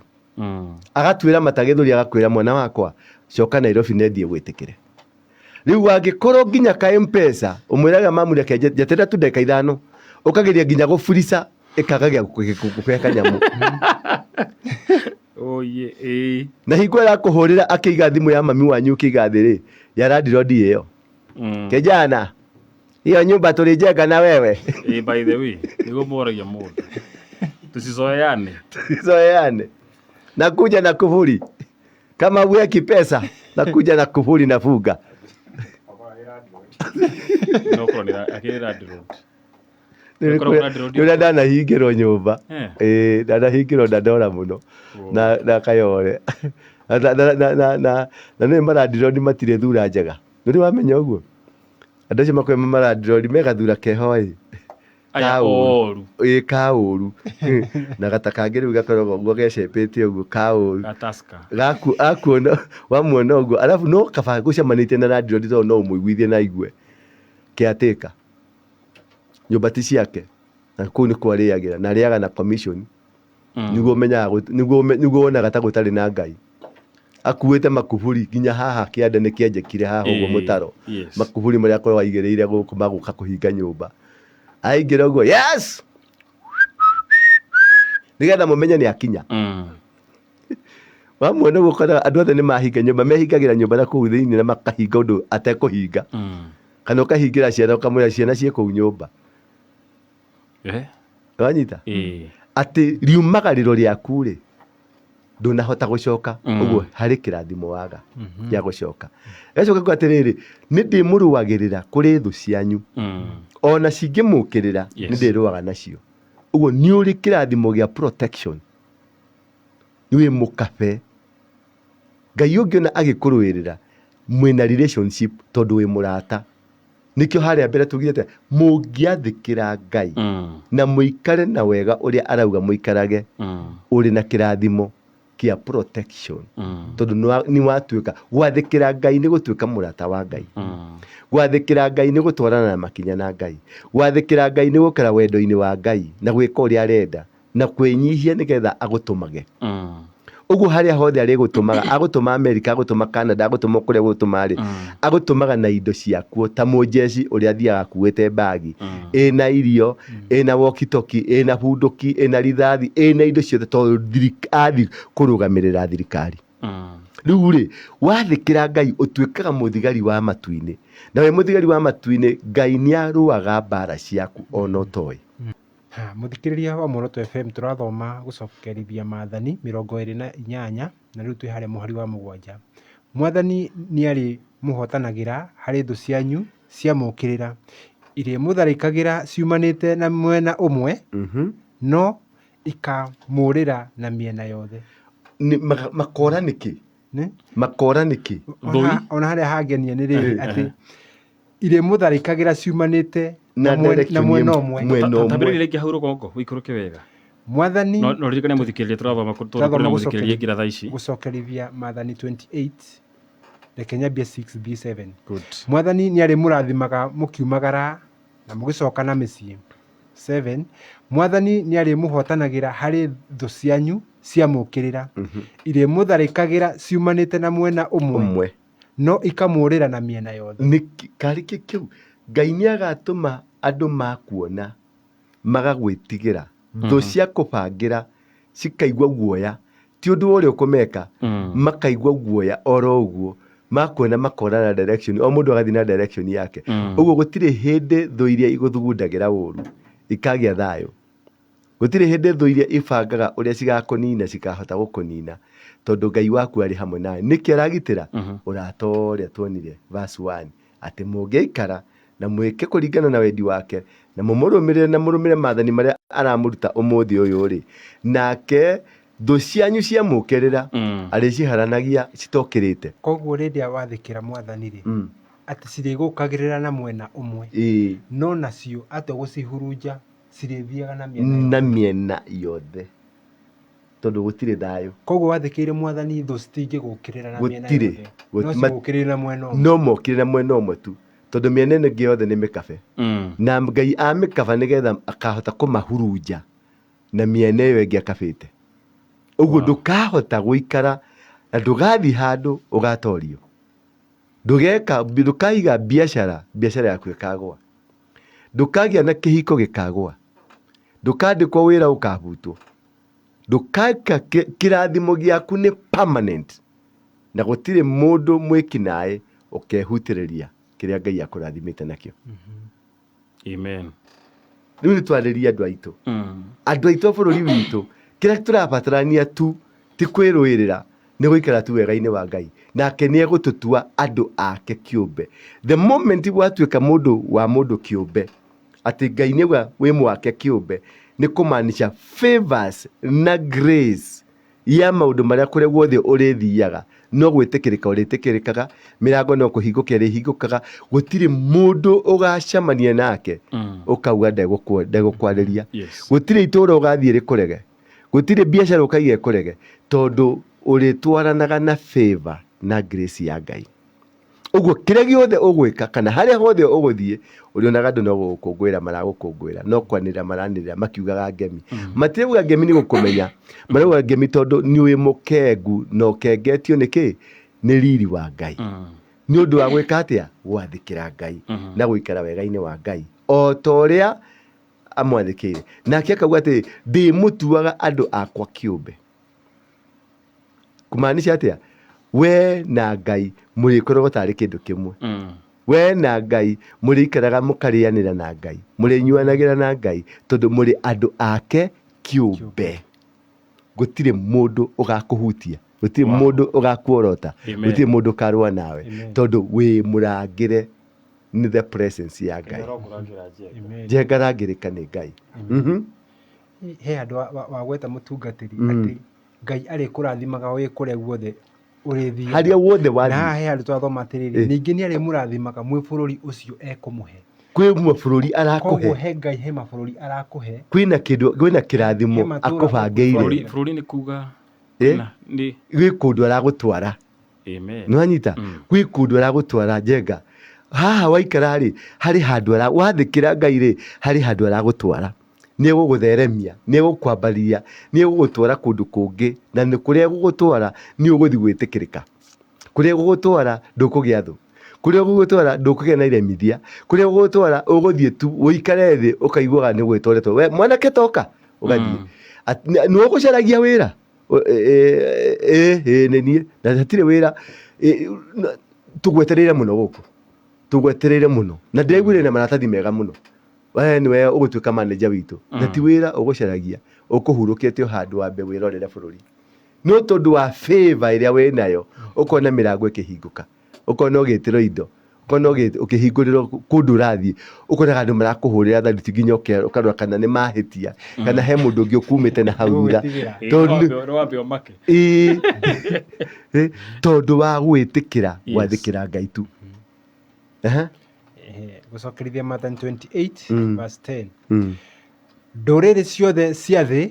agatwĩra matagĩthũri agakwĩra mwana wakwa coka Nairobi nendie gwĩtĩkĩre rĩu wangĩkorwo nginya ka M-pesa ũmwĩraga mamũreke njeterera tu ndeka 5 ũkageria nginya gũfurica ĩkagagia gũkũhe kanyamũ na hingo ĩrakũhũrĩra akĩiga thimũ ya mami wanyu ũkĩiga thĩ rĩ ya randirodi ĩyo kijana hiyo nyumba tulijenga na wewe by the way nĩguo moragia mũndũ tusizoeane nakuja na kufuri kama weki pesa nakuja na kufuri na fuga nä ndanahingä rwo nyå mba ndanahingä ndandora må no na kayore na nä marandironi matirä thura njega nä rä wamenya å guo andå acio makwema marandironi megathura kehoä kaåru na gata kangä rä u gakoragwo å guo gecembä te å guo kaåru akuona wamuona å guo arabu no kaba gå cemanä tie na randironi tondå no å må iguithie na igue kä atä ka nyũmba ti ciake na kũu nĩ kwarĩagĩra na arĩaga na commission nĩguo menyaga nĩguo wonaga ta gũtarĩ na Ngai akuĩte makuburi nginya haha kĩanda nĩ kĩenjekire haha ũguo mũtaro makuburi marĩa akoragwo aigĩrĩire gũkũ magũka kũhinga nyũmba aingĩra ũguo yes nĩgetha mũmenye nĩ akinya wamuona ũguo ũkoraga andũ othe nĩ mahinga nyũmba mehingagĩra nyũmba na kũu thĩinĩ na makahinga ũndũ atekũhinga kana ũkahingĩra ciana ũkamwĩra ciana ciĩ kũu nyũmba wanyita atĩ riumagarĩro rĩaku rĩ ndũnahota gũcoka ũguo harĩ kĩrathimo waga gĩa gũcoka gacoka kwa atĩrĩrĩ nĩ ndĩmũrũagĩrĩra kũrĩ thũ cianyu ona cingĩmũkĩrĩra nĩ ndĩrũaga nacio ũguo nĩ ũrĩ kĩrathimo gĩa protection nĩ mũkabe Ngai ũngĩona agĩkũrũĩrĩra mwĩna relationship tondũ wĩ mũrata nikio harĩa mbere tugite mũngĩathĩkĩra Ngai na mũikare na wega ũrĩa arauga mũikarage ũrĩ na kĩrathimo kia protection tondu ni watuika gwathikira Ngai ni gutuika murata wa Ngai gwathikira Ngai ni gutwarana na makinya na Ngai gwathikira Ngai ni gukara wendo-ini wa Ngai na gwika uria arenda na kwenyihia nigetha agutumage uguo haria hothe ari gutumaga agutuma America agutuma Canada agutuma kuria gutuma ri agutumaga na indo ciakuo ta mujeci uria thiaga kuite bagi ina irio ina walkie-talkie ina bunduki ina rithathi ina indo ciothe to thirikari kurugamirira thirikari riu ri wathikira Ngai utuikaga muthigari wa matu-ini na we muthigari wa matu-ini Ngai ni aruaga mbara ciaku ona utoi muthikiriria wa Muoroto FM turathoma gucokerithia Maathani 28 na riu twi haria muhari wa 7 Mwathani ni ari muhotanagira hari thu cianyu cia mukirira irie mutharikagira ciumanite na mwena umwe no ikamurira na miena yothe makora niki makora niki ona haria hangenia ni riri ati irie mutharikagira ciumanite na mwena umwe tabiri reke hauro gongo wikuruke wega Mwathani no ririkane muthikiriria turathoma muthikiriria ngira thaa ici gucokerithia Maathani 28 reke nyambie 6b7 Mwathani ni ari murathimaga mukiumagara na mugicoka na micii 7 Mwathani ni ari muhotanagira hari thu cianyu cia mukirira irie mutharikagira ciumanite na mwena umwe no ikamurira na miena yothe ni kariki kiu Ngai ni agatuma andu makuona magagwitigira thu cia kubangira cikaigwa guoya ti undu uria ukumeka makaigwa guoya oro uguo makuona makorana direction o mundu agathi na direction yake uguo gutire hindi thu iria iguthugundagira uru ikagia thayo gutire hindi thu iria ibangaga uria cigakunina cikahota gukunina tondu Ngai waku ari hamwe nawe niki aragitira uratoria tuonire verse 1 ati mungeikara na mwike kuringana na wendi wake na murumire maathani maria aramuruta umuthi uyu ri nake thu cianyu cia mukirira ari ciharanagia citokirite koguo rindia wathikira Mwathani ri ati cirigukagirira na mwena umwe no nacio ate gucihurunja cirithiaga na miena yothe tondu gutire thayo koguo wathikire Mwathani thu citingigukirira na miena yothe no cigukirira na mwena umwe no mokirira mwena umwe tu tondu miena ĩngĩ yothe nĩ mĩkabe na Ngai amĩkaba nĩgetha akahota kũmahurunja na miena ĩyo ĩngĩ akabĩte ũguo ndũkahota gũikara na ndũgathi handũ ũgatorio ndũkaiga biacara yaku ĩkagwa ndũkagĩa na kĩhiko gĩkagwa ndũkandĩkwo wĩra ũkahutwo ndũkaka kĩrathimo gĩaku nĩ permanent na gũtirĩ mũndũ mwĩkinaĩ ũkehutĩrĩria kiria Ngai akurathimite nakio amen riu ni twariria andu aitu bururi witu kiria turabatarania tu ti kwiruirira ni guikara tu wega-ini wa Ngai nake ni egututua andu ake kiumbe the moment watuika mundu wa mundu kiumbe ati Ngai ni wi mwake kiumbe ni kumanisha favors na grace ya maundu maria kuria guothe urithiaga no gwitikirika uritikirikaga mirango no kuhinguka irihingukaga gutire mundu ugacamania nake ukauga ndegũkwariria gutire itura ugathie rikurege gutire biacara ukaiga kurege tondu uritwaranaga na favor na grace ya Ngai uguo kiria giothe ugwika kana haria hothe uguthie urionaga andu no gukungwira maragukungwira no kwanira maranira makiugaga ngemi matiuga ngemi ni gukumenya marauga ngemi tondu ni wi mukengu no kengetio niki ni riri wa Ngai ni undu wa gwika atia gwathikira Ngai na guikara wega-ini wa Ngai o toria amwathikire nake akauga ati ndi mutuaga andu akwa kiumbe kumaanisha atia we na Ngai murikorwo tari kindu kimwe we na Ngai murikaraga mukarianira na Ngai murinyuanagira na Ngai tondu muri andu ake kiumbe gutire mundu ugakuhutia gutire mundu ugakuorota gutire mundu karua nawe tondu wi murangire ni the presence ya Ngai njengarangirika ni Ngai he andu wa gweta mutungatiri ati Ngai ari kurathimaga wi kuria guothe urithia haria wothe wathi na he andu twathoma atiriri ningi ni ari murathimaga mwi bururi ucio ekumuhe kwi mabũrũri arakuhe koguo he Ngai he mabũrũri arakuhe kwina kirathimo akubangeire bururi ni kuga gwĩ kũndũ aragũtwara. Amen. Nĩwanyita gwĩ kũndũ aragũtwara Njenga. Haha waikara rĩ harĩ handũ wathĩkĩra Ngai rĩ harĩ handũ aragũtwara. Nĩ egũgũtheremia, nĩ egũkwambaria, nĩ egũgũtwara kũndũ kũngĩ, na nĩ kũrĩa egũgũtwara nĩ ũgũthiĩ gwĩtĩkĩrĩka. Kũrĩa egũgũtwara ndũkũgĩa thũ. Kũrĩa egũgũtwara ndũkũgĩa na iremithia. Kũrĩa egũgũtwara ũgũthiĩ tu ũikare thĩ ũkaiguaga nĩ gwĩtwaretwo. We mwanake toka ũgathiĩ. Nĩ ũgũcaragia wĩra. Nĩ niĩ na hatirĩ wĩra. Tũgwetereire mũno gũkũ. Tũgwetereire mũno. Na ndĩraiguire na maratathi mega mũno. We nĩwe ũgũtuĩka manager witũ. Na ti wĩra ũgũcaragia. Ũkũhurũkĩte o handũ wa mbere wĩrorere bũrũri. No tondũ wa favor ĩrĩa wĩ nayo ũkona mĩrango ĩkĩhingũka. Ũkona ũgĩtĩrwo indo. Ũkona ũkĩhingũrĩrwo kũndũ ũrathiĩ. Ũkonaga andũ marakũhũrĩra tharuti nginya ũkarora kana nĩ mahĩtia. Kana he mũndũ ũngĩ ũkumĩte na hau thutha. Tondũ wa gwĩtĩkĩra gwathĩkĩra Ngai tu. Gũcokerithia Mathayo 28 verse 10. Ndũrĩrĩ ciothe cia thĩ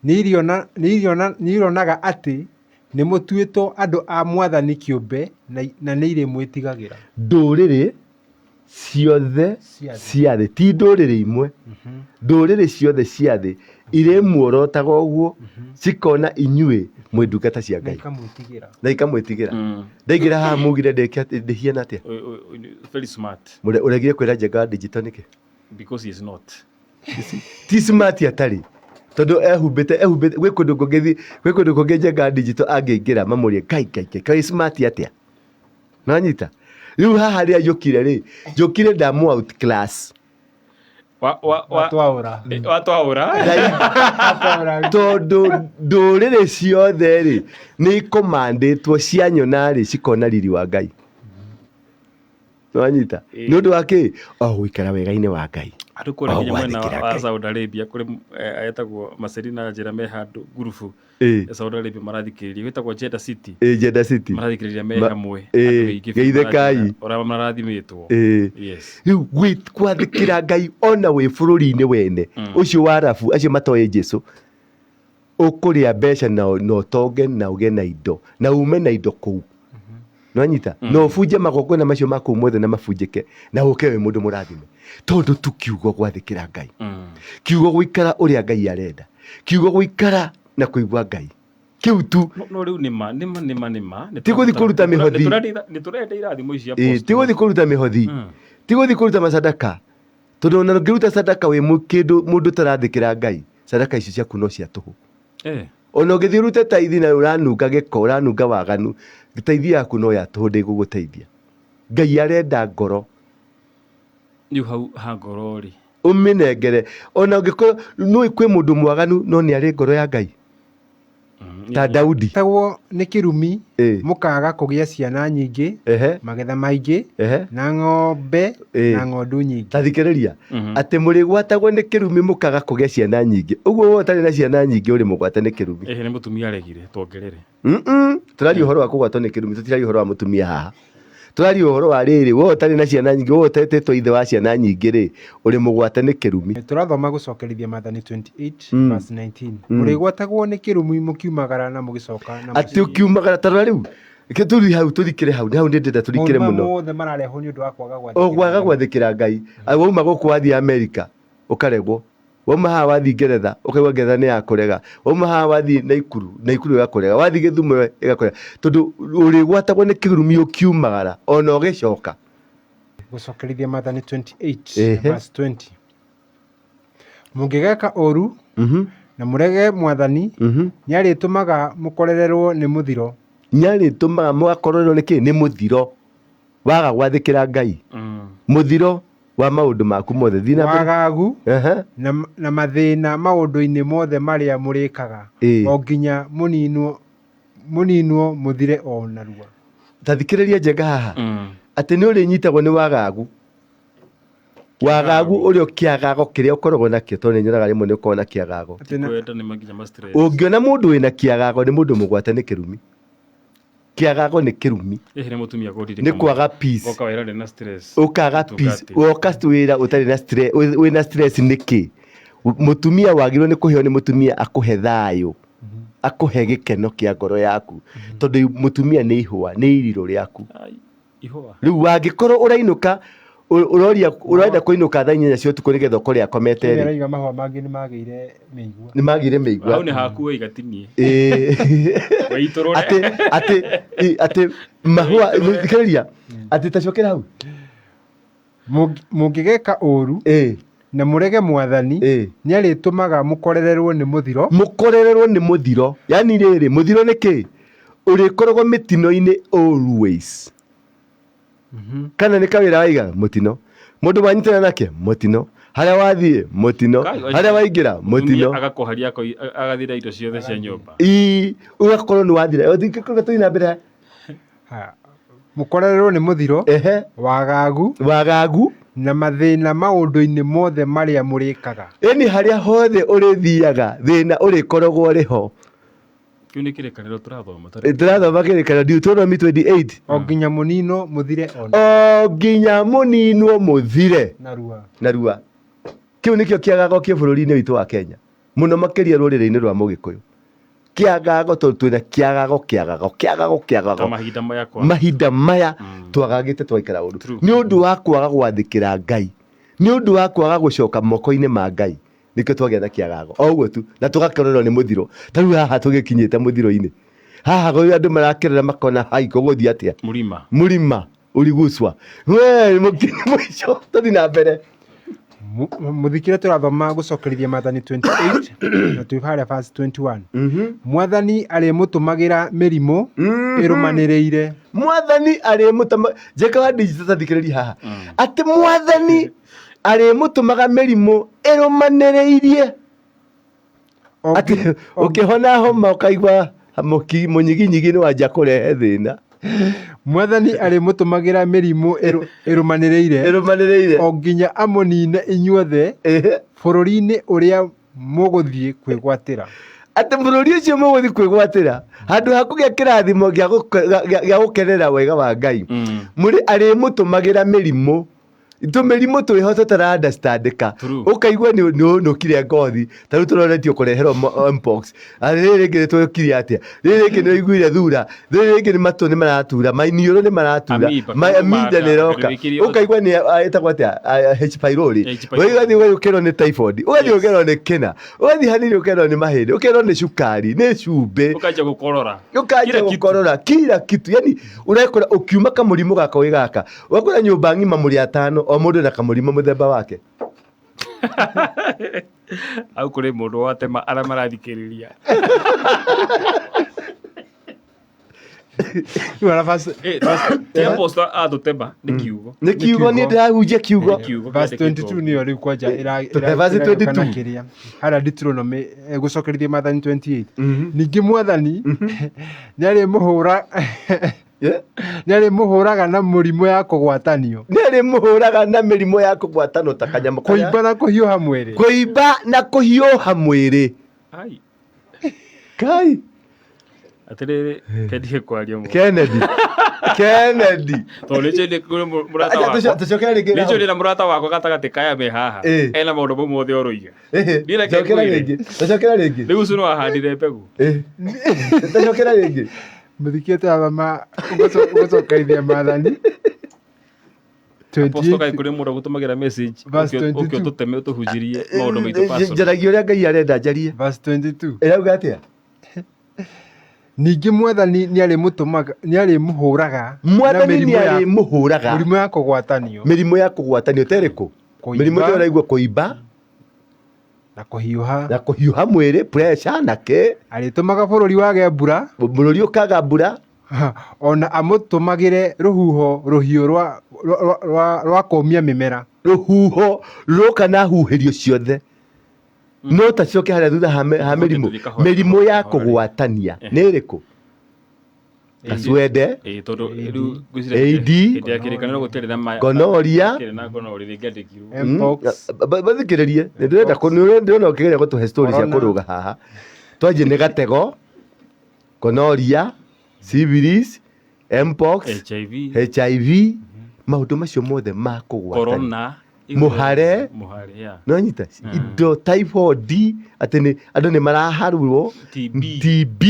nĩironaga atĩ nĩ mũtuĩtwo andũ a Mwathani kĩũmbe na nĩ irĩmwĩtigagĩra. Ndũrĩrĩ ciothe cia thĩ, ti ndũrĩrĩ imwe. Ndũrĩrĩ ciothe cia thĩ irĩmuorotaga ũguo cikona inyuĩ mwĩ ndungata cia Ngai na ikamwĩtigĩra. Ndaingĩra haha mugire ndĩhiana atĩa? Very smart. Ũregire kwĩra Njenga digital nĩkĩ? Because he is not. Ti smart atarĩ. Tondũ ehumbĩte gwĩ kũndũ kũngĩ Njenga digital angĩingĩra mamũrie kai smart atĩa? Nanyita? Rĩu haha rĩrĩa njũkire ndamu out class. Watwaũra. Tondũ ndũrĩrĩ ciothe rĩ nĩ ikomandĩtwo cianyona rĩ cikona riri wa Ngai. Nĩwanyita? Nĩ ũndũ wa kĩ? Gũikara wega-inĩ wa Ngai. Andũ kũrĩa nginya mwena wa Saudi Arabia kũrĩ etagwo Maserina Njĩra me handũ ngurubu ya Saudi Arabia marathikĩrĩria gwĩtagwo Jeddah City. Jeddah City. Marathikĩrĩria me hamwe. Geithĩkai. Ũrĩa marathimĩtwo. Rĩu gwathĩkĩra Ngai ona wĩ bũrũri-inĩ wene ũcio wa Arabu acio matoĩ Jesũ ũkũrĩa mbeca na ũtonge na ũgĩe na indo na ume na indo kũu. Nĩwanyita? No ũbunje magongona macio ma kũu mothe na mabunjĩke na ũke wĩ mũndũ mũrathime. Tondũ tu kiugo gwathĩkĩra Ngai. Kiugo gũikara ũrĩa Ngai arenda. Kiugo gũikara na kũigua Ngai. Kiu tu. No rĩu nĩma. Tigũthiĩ kũruta mĩhothi. Nĩtũrenda irathimo ici apostle. Tigũthiĩ kũruta mĩhothi. Tigũthiĩ kũruta macadaka. Tondũ ona ũngĩruta sadaka wĩ mũndũ tarathĩkĩra Ngai, sadaka ici ciaku no cia tũhũ. Ona ũngĩthiĩ ũrute taithi na ũranunga gĩko, ũranunga waganu, taithi yaku no ya tũhũ ndĩgũgũteithia. Ngai arenda ngoro. Rĩu hau ha ngoro rĩ. Ũmĩnengere. Ona ũngĩkorwo no kwĩ mũndũ mwaganu no nĩ arĩ ngoro ya Ngai. Ta Daudi. Tagwo nĩ kĩrumi mũkaga kũgĩa ciana nyingĩ, magetha maingĩ na ng'ombe na ng'ondu nyingĩ. Tathikĩrĩria atĩ mũrĩgwatagwo nĩ kĩrumi mũkaga kũgĩa ciana nyingĩ. Ũguo wowe ũtarĩ na ciana nyingĩ ũrĩ mũgwate nĩ kĩrumi. Nĩ mũtumia aregire tuongerere. Tũraria ũhoro wa kũgwatwo nĩ kĩrumi, tũtiraria ũhoro wa mũtumia haha. Tũraria ũhoro wa rĩrĩ, wowe ũtarĩ na ciana nyingĩ, wowe ũtetwo ithe wa ciana nyingĩ rĩ, ũrĩ mũgwate nĩ kĩrumi. Tũrathoma gũcokerithia Mathayo 28 verse 19. Mũrĩgwatagwo nĩ kĩrumi mũkiumagara na mũgĩcoka na atĩ ũkiumagara tarora rĩu tũthiĩ hau tũthikĩre hau nĩ hau ndĩrenda tũthikĩre mũno. Mothe mararehwo nĩ ũndũ wa kwaga gwathĩkĩra Ngai. Wauma gũkũ wathiĩ Amerika ũkaregwo. Wauma haha wathiĩ Ngeretha ũkaigua Ngeretha nĩ yakũrega. Wauma haha wathiĩ Naikuru ĩgakũrega. Wathiĩ Gĩthumo ĩgakũrega. Tondũ ũrĩgwatagwo nĩ kĩrumi ũkiumagara ona ũgĩcoka. Gũcokerithia Mathayo 28 verse 20. Mũngĩgeka ũru na mũrege Mwathani nĩarĩtũmaga mũkorererwo nĩ mũthiro. Nĩarĩtũmaga mũgakorererwo nĩ kĩ? Nĩ mũthiro. Waga gwathĩkĩra Ngai. Mũthiro wa maũndũ maku mothe. Wagagu na mathĩna maũndũ-inĩ mothe marĩa mũrĩkaga o nginya mũninwo mũthire o narua. Tathikĩrĩria Njenga haha atĩ nĩ ũrĩnyitagwo nĩ wagagu. Wagagu ũrĩa kĩagago kĩrĩa ũkoragwo nakĩo, tondũ nĩnyonaga rĩmwe nĩ ũkoragwo na kĩagago. Ũngĩona mũndũ wĩna kĩagago nĩ mũndũ mũgwate nĩ kĩrumi. Kĩagago nĩ kĩrumi. Nĩ kwaga peace. Ũkaga peace. Woka wĩra ũtarĩ na stress, wĩna stress nĩkĩ? Mũtumia wagĩrĩirwo nĩ kũheo nĩ mũtumia akũhe thayũ. akuhe gikeno kia ngoro yaku tondu mutumia ni ihwa ni iriro riaku ihwa riu wangikorwo urainuka urenda kuinuka thaa 4 cia utuku nigetha ukore akomete ri raiga mahwa mangi ni magire meigua au ni hakuwe igatinie waitorore ati mahwa thikiriria ati tacokera hau mungigeka uru na murege mwathani ni aritumaga mukorererwo ni muthiro yani riri muthiro ni ki urikoragwo mitino-ini always kana ni kawira waiga mutino mundu wanyitana nake mutino haria wathie mutino haria waingira mutino agakoharia agathira indo ciothe cia nyumba ugakorwo ni wathira uthikirwo tuina mbere mukorererwo ni muthiro wagagu na mathina maundu-ini mothe maria murikaga yani haria hothe urithiaga thina urikoragwo riho kiu ni kirikaniro turathoma kirikaniro Deuteronomy 28 o nginya munino muthire o nginya muninwo muthire narua kiu nikio kiagago kia bururi-ini witu wa Kenya muno makiria ruriri-ini rwa Mugikuyu kiagago twina kiagago mahinda maya twagagite twaikara undu ni undu wa kwaga gwathikira Ngai ni undu wa kwaga gucoka moko-ini ma Ngai nikio twagia na kiagago o uguo tu na tugakorerwo ni muthiro tariu haha tugikinyite muthiro-ini haha go andu marakerera makona hai guguthia atia murima uriguswa we mukinyi mwisho tuthi na mbere muthikire turathoma gucokerithia Mathani 28 na tuiharia verse 21 mwathani arimutumagira mirimu irumanireire mwathani arimutumagira jeka wa digital tathikiriria haha ati mwathani arimutumaga mirimu irumanireirie ati ukihona homa ukaigwa munyiginyigi ni wanja kurehe thina mwathani arimutumagira mirimu irumanireire o nginya amunine inyuothe bururi-ini uria muguthie kwigwatira ati bururi ucio muguthie kwigwatira handu hakugia kirathimo gia gukenera wega wa Ngai muri arimutumagira mirimu tumirimu turiho tutara understandika ukaigua ni nukire ngothi tariu turoretio kureherwo mpox riri ngi twikire atia riri ngi ni iguire thura riri ngi ni matu ni maratura mainiuro ni maratura minda ni roka ukaigua ni etagwo atia H pylori wigathi ukerwo ni typhoid ugathi ukerwo ni kina ugathi hanini ukerwo ni mahindi ukerwo ni cukari ni cumbi ukaja gukorora kila kitu yani urakora ukiuma kamurimu gaka wi gaka wakora nyumba ngima muri atano o mundu na kamurimo muthemba wake au kuri mundu watema ara marathikiriria wala fast apostle atutema ni kiugo ni ndahunjia kiugo verse 22 niyo riu kwanja verse 22 hara Deuteronomy gucokerithia Mathani 28 ningi mwathani nyari muhura nyari muhuraga na murimu ya kugwatanio ta kanyama kuimba na kuhiuha mwiri ai kai atiriri Kennedy kwaria mu Kennedy toleje ni kuri murata wako tucokera ringi nicho ni na murata wako gatagati kaya me haha ena maundu mamwe mothe Waruinge ndira tucokera ringi riu cuno ahandire mbegu tucokera ringi muthikite abama ugucokerithia Mathani apostle kai kuri mundu gutumagira message ukio tuteme utuhujirie maundu maitu pastor njaragia uria Ngai arenda njarie verse 22 irauga atia ningi mwathani ni arimuhuraga mirimu ya kugwatanio teriku mirimu ĩyo ũraigua kuimba na kuhiuha mwiri pressure na ke aritumaga bururi wage mbura bururi ukaga mbura ona amutumagire ruhuho ruhiu rwa kumia mimera ruhuho ruka na huhirio ciothe no tacioke haria thutha ha mirimu ya kugwatania nĩ ĩrĩkũ Kaswede tondu riu AD ya kirikaniro gutiri na gonoria na gonoria ringiandikirwo mpox bathikiririe ndirenda ndĩrona ũkĩgeria gũtũhe story cia kũrũga haha twanjie nĩ gatego gonoria syphilis mpox HIV maundu macio mothe ma kugwatania muhare yeah. no nyita indo typhoid atene andu ni maraharwo TB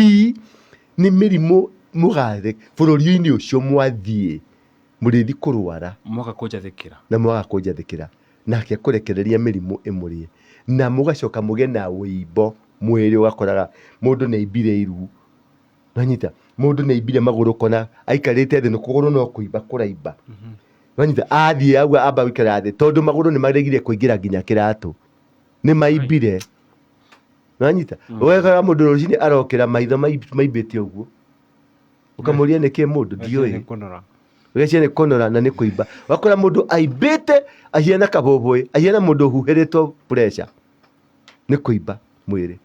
ni mirimu mugare bururi-ini ucio mwathie murithi kurwara mwaka kunjathikira na mwaka kunjathikira nake kurekereria mirimu imurie na mugacoka muge na wimbo mwiri ugakoraga mundu ni ibire iru nanyita mundu ni ibire maguru kona aikarite thi kuguru no kuimba kuraimba nanyita athie agwa amba wikara thi tondu maguru ni maregire kuingira nginya kiratu ni maibire nanyita wega mundu rucini arokira maitho maimbite uguo ukamuria niki mundu ndioi Wegecie ni konora na ni kuimba. Wakora mundu aimbite ahiana kabobwe, ahiana mundu huheretwo pressure. Ni kuimba mwiri.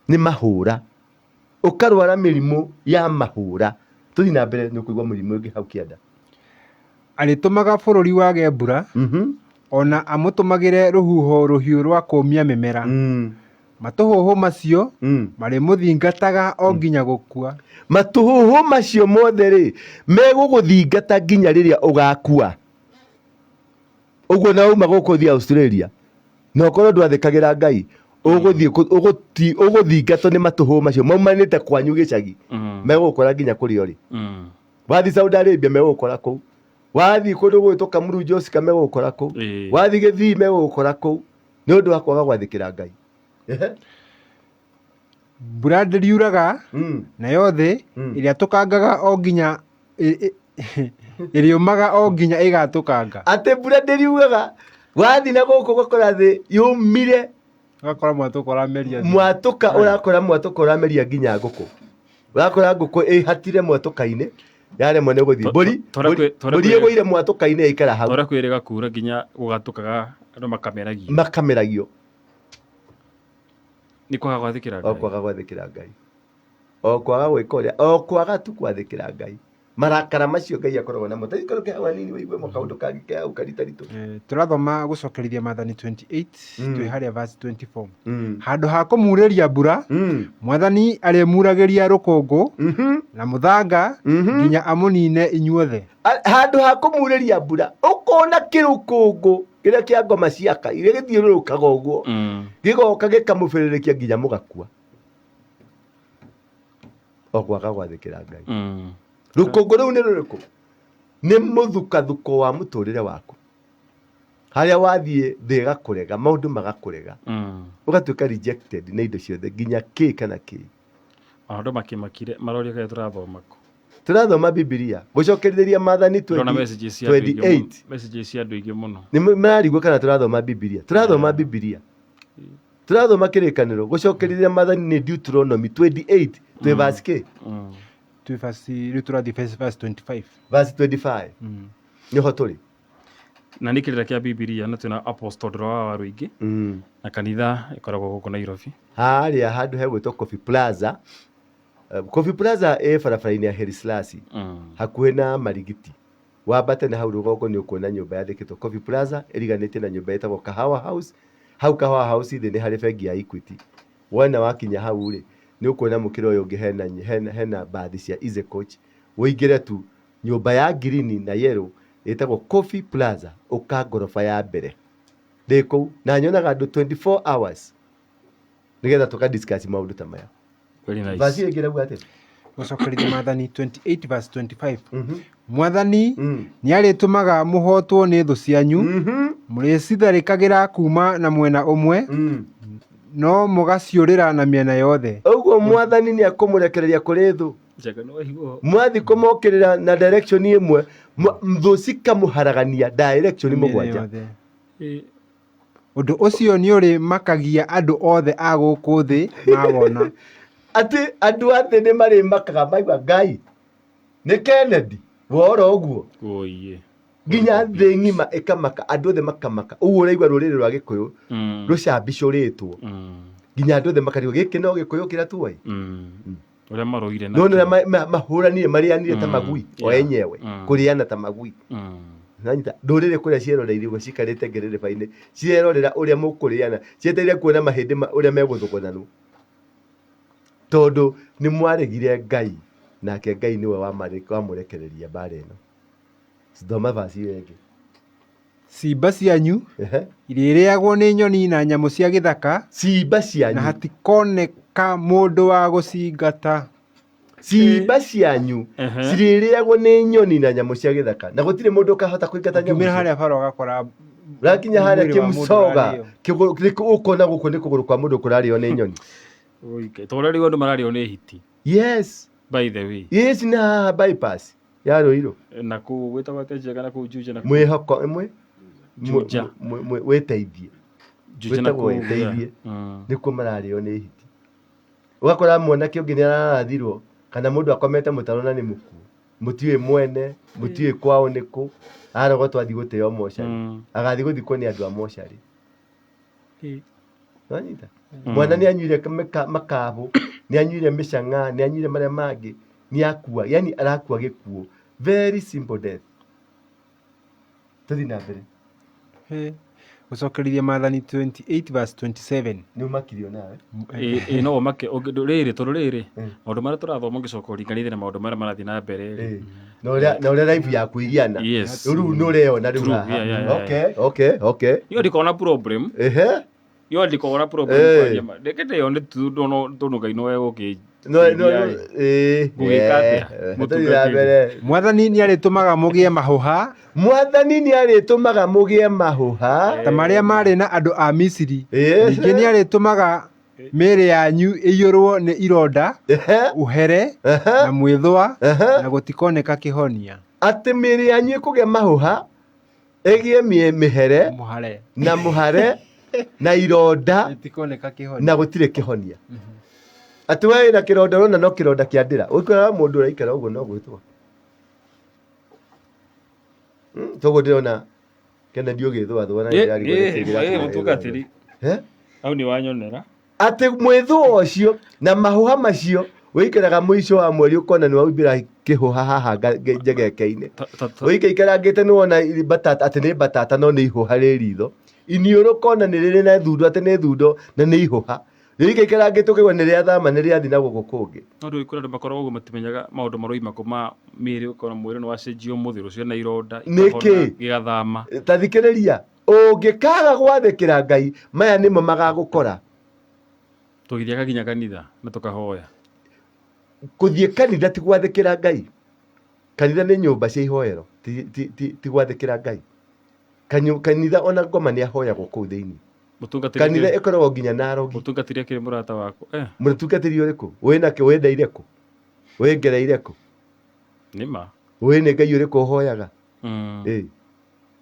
Ni mahura. Ukarwara mirimu ya mahura. Tuthi na mbere ni kuigwa mirimu ingi hau kianda. Alitumaga bururi wage mbura. Ona amutumagire ruhuho ruhiu rwa kumia mimera. Matuhuhu macio mari muthingataga o nginya gukua. Matuhuhu macio mothe ri meguguthingata nginya riria ugakua. Uguo na uma gukuthi Australia. No korwo ndwathikagira Ngai uguthingatwo ni matuhuhu macio maumanite kwanyu gicagi. Megukora nginya kurio ri. Wathi Saudi Arabia megukora ku. Wathi kundu gwituka Muru Josika megukora ku. Wathi Githii megukora ku. Ni undu wa kwaga gwathikira Ngai. Mbura ndiriuraga na yothe iria tukangaga o nginya iriumaga o nginya igatukanga ate mbura ndiriugaga wathi na guku gukora thi yumire gakora mwatuka urameria mwatuka urakora mwatuka urameria nginya nguku urakora nguku ihatire mwatuka-ini yaremwe ni guthii mburi igwire mwatuka-ini ikara hau tora kwirega kura nginya gugatukaga andu makameragio ni kwaga gwathikira Ngai. Kwaga gwathikira Ngai. Kwaga gwikoria, kwaga tu gwathikira Ngai. Marakara macio Ngai akoragwo namo. Taikoro ke hanini wigue makaundu kangi ke au karitaritu. Turathoma gucokerithia Mathani 28 twi haria verse 24. Handu ha kumureria mbura, Mwathani arimuragiria rukungu na muthanga nginya amunine inyuothe. Handu ha kumureria mbura, ukona kirukungu kiria kia ngoma ciaka iria githiururukaga uguo gigoka gikamubiririkia nginya mugakua okwaga gwathikira Ngai rukungu riu ni ruriku ni muthukathuko wa muturire waku haria wathie thi gakurega maundu magakurega ugatuika rejected na indo ciothe nginya ki kana ki andu makimakire maroria kae turathoma Biblia gucokerithia Mathani 28 message cia andu ingi muno ni marigwo kana turathoma Biblia turathoma kirikaniro gucokerithia Mathani ni Deuteronomy 28 twi verse k twi verse turathi verse 25 verse 25 niho turi na nikirira kia Biblia na tuna apostle Ndura Waruinge na kanitha ikoragwo guku Nairobi haria handu hegwitwo Coffee Plaza Coffee Plaza barabara-ini ya Herislasi hakuhi na Marigiti wambate na hau rugongo ni ukuona nyumba yandikitwo Coffee Plaza iriganite na nyumba yetagwo Kahawa House hau Kahawa House thi ni hari bengi ya Equity wona wakinya hau ri ni ukuona mukiro uyu ungi hena bathi cia Easy Coach uingire tu nyumba ya green na yellow etagwo Coffee Plaza uka gorofa ya mbere ndiko na nyonaga andu 24 hours nigetha tuka discuss maundu ta maya. Very nice. Basi ingira bwate. Gucokerithia Mathani 28 verse 25. Mwathani ni aritumaga muhotwo ni thu cianyu muricitharikagira kuma na mwena umwe no mugaciurira na miena yothe. Uguo Mwathani ni akumurekereria kuri thu. Mwathi kumokirira na direction imwe thu cikamuharagania direction mugwanja. Undu ucio ni uri makagia andu othe a guku thi mawona. Ati andu athe ni mari makaga maigua Ngai ni Kennedy woro uguo oiye nginya thi ngima ikamaka andu othe makamaka uguo uraigua ruriri rwa Gikuyu rucambicũrĩtwo nginya andu othe makarigwo giki no Gikuyu kira tuwai uria maroire na no mahuranire marianire ta magui o enyewe kuriana ta magui nanyita ndurire kuria cieroreire uguo cikarite ngerere-baini cirerorera uria mukuriana cietereire kuona mahindi uria meguthugunanu tondu ni mwaregire Ngai nake Ngai niwe wamurekereria mbara ino. Thoma verse iyo ingi Simba cianyu irĩrĩagwo nĩ nyoni na nyamũ cia gĩthaka, Simba cianyu na hatikoneka mũndũ wa gũcingata. Simba cianyu cirĩrĩagwo nĩ nyoni na nyamũ cia gĩthaka, na gũtirĩ mũndũ ũkahota kũingata nyamũ Umĩra harĩa bara ũgakora rakinya harĩa kĩmcoga ũkona gũkũ nĩ kũgũrũ kwa mũndũ kũrarĩo nĩ nyoni. Tũrarĩo andũ mararĩo nĩ hiti. Yes. By the way. Yes, na bypass ya Rũirũ. Na kũu gwĩtagwo atĩa njega na kũu Juja na kũu. Mwĩhoko ĩmwe. Juja. Wĩteithie. Juja na kũu. Wĩteithie. Nĩkuo mararĩo nĩ hiti. Ũgakora mwanake ũngĩ nĩ ararathirwo kana mũndũ akomete mũtaro na nĩ mũkuũ. Mũtiũĩ mwene, mũtiũĩ kwao nĩ kũ. Arogotwo athiĩ gũteo mocarĩ. Agathiĩ gũthikwo nĩ andũ a mocarĩ. Wanyita? Mwana nĩ anyuire makabũ, nĩ anyuire mĩcang'a, nĩ anyuire marĩa mangĩ, nĩ akua, yani arakua gĩkuũ. Very simple death. Tũthiĩ na mbere. Gũcokerithia Maathani 28:27. Nĩ ũmakirio nawe? No ũmake rĩrĩ maũndũ marĩa tũrathoma ũngĩcoka ũringanithie na maũndũ marĩa marathiĩ na mbere. Na ũrĩa life yaku ĩhiana. Rĩu nĩ ũreona rĩu haha. Okay. Hiyo ndikona problem. Hiyo ndikona problem kwa ndekete yo nĩ tũndu Ngai no egũkĩ. Mwathani nĩ arĩtũmaga mũgĩe mahũha. Mwathani nĩ arĩtũmaga mũgĩe mahũha ta marĩa marĩ na andũ a Misiri. Ningĩ nĩ arĩtũmaga mĩĩrĩ yanyu ĩiyũrwo nĩ ironda, uhere na mwĩthũa, na gũtikoneka kĩhonia. Atĩ mĩĩrĩ yanyu ĩkũgĩa mahũha, ĩgĩe mĩhere na mũhare na ironda na gũtirĩ kĩhonia. Atĩ we na kĩronda rona no kĩronda kĩa ndĩra. Ũikaraga mũndũ ũraikara ũguo no gwĩtwo. Toguo ndĩrona Kennedy ũgĩthũathũa na njĩra mũtungatĩri. Hau nĩ wanyonera. Atĩ mwĩthũa ũcio na mahũha macio wĩikaraga mũico wa mweri ũkona nĩ waumbĩra kĩhũha haha njegeke-inĩ. Ũikaikarangĩte nĩ wona batata atĩ nĩ batata no nĩ ihũha rĩ ritho. Iniũrũ kona nĩ rĩrĩ na thundo atĩ nĩ thundo na nĩ ihũha. Ũikaikarangĩte ũkĩgwa nĩ rĩa thama nĩ rĩathiĩ na gũkũ kũngĩ. No ndũĩ kũrĩ andũ makoragwo ũguo matimenyaga maũndũ maroima kuma mĩĩrĩ ũkona mwĩrĩ nĩ wacenjio mũthĩ ũcio na ironda gĩgathama. Ta thikĩrĩria, ũngĩkaga gwathĩkĩra Ngai maya nĩmo magagũkora. Tũgĩthiaga nginya kanitha na tũkahoya. Gũthiĩ kanitha ti gwathĩkĩra Ngai. Kanitha nĩ nyũmba cia ihoero, ti gwathĩkĩra Ngai. Kanitha ona ngoma nĩ ahoyagwo kũu thĩinĩ. Kanitha ĩkoragwo nginya na arogi. Mũtungatĩri akĩrĩ mũrata waku. Mũtungatĩri ũrĩkũ? Wĩnake wendeire kũ? Wĩngereire kũ? Nĩma. Nĩ Ngai ũrĩkũ ũhoyaga?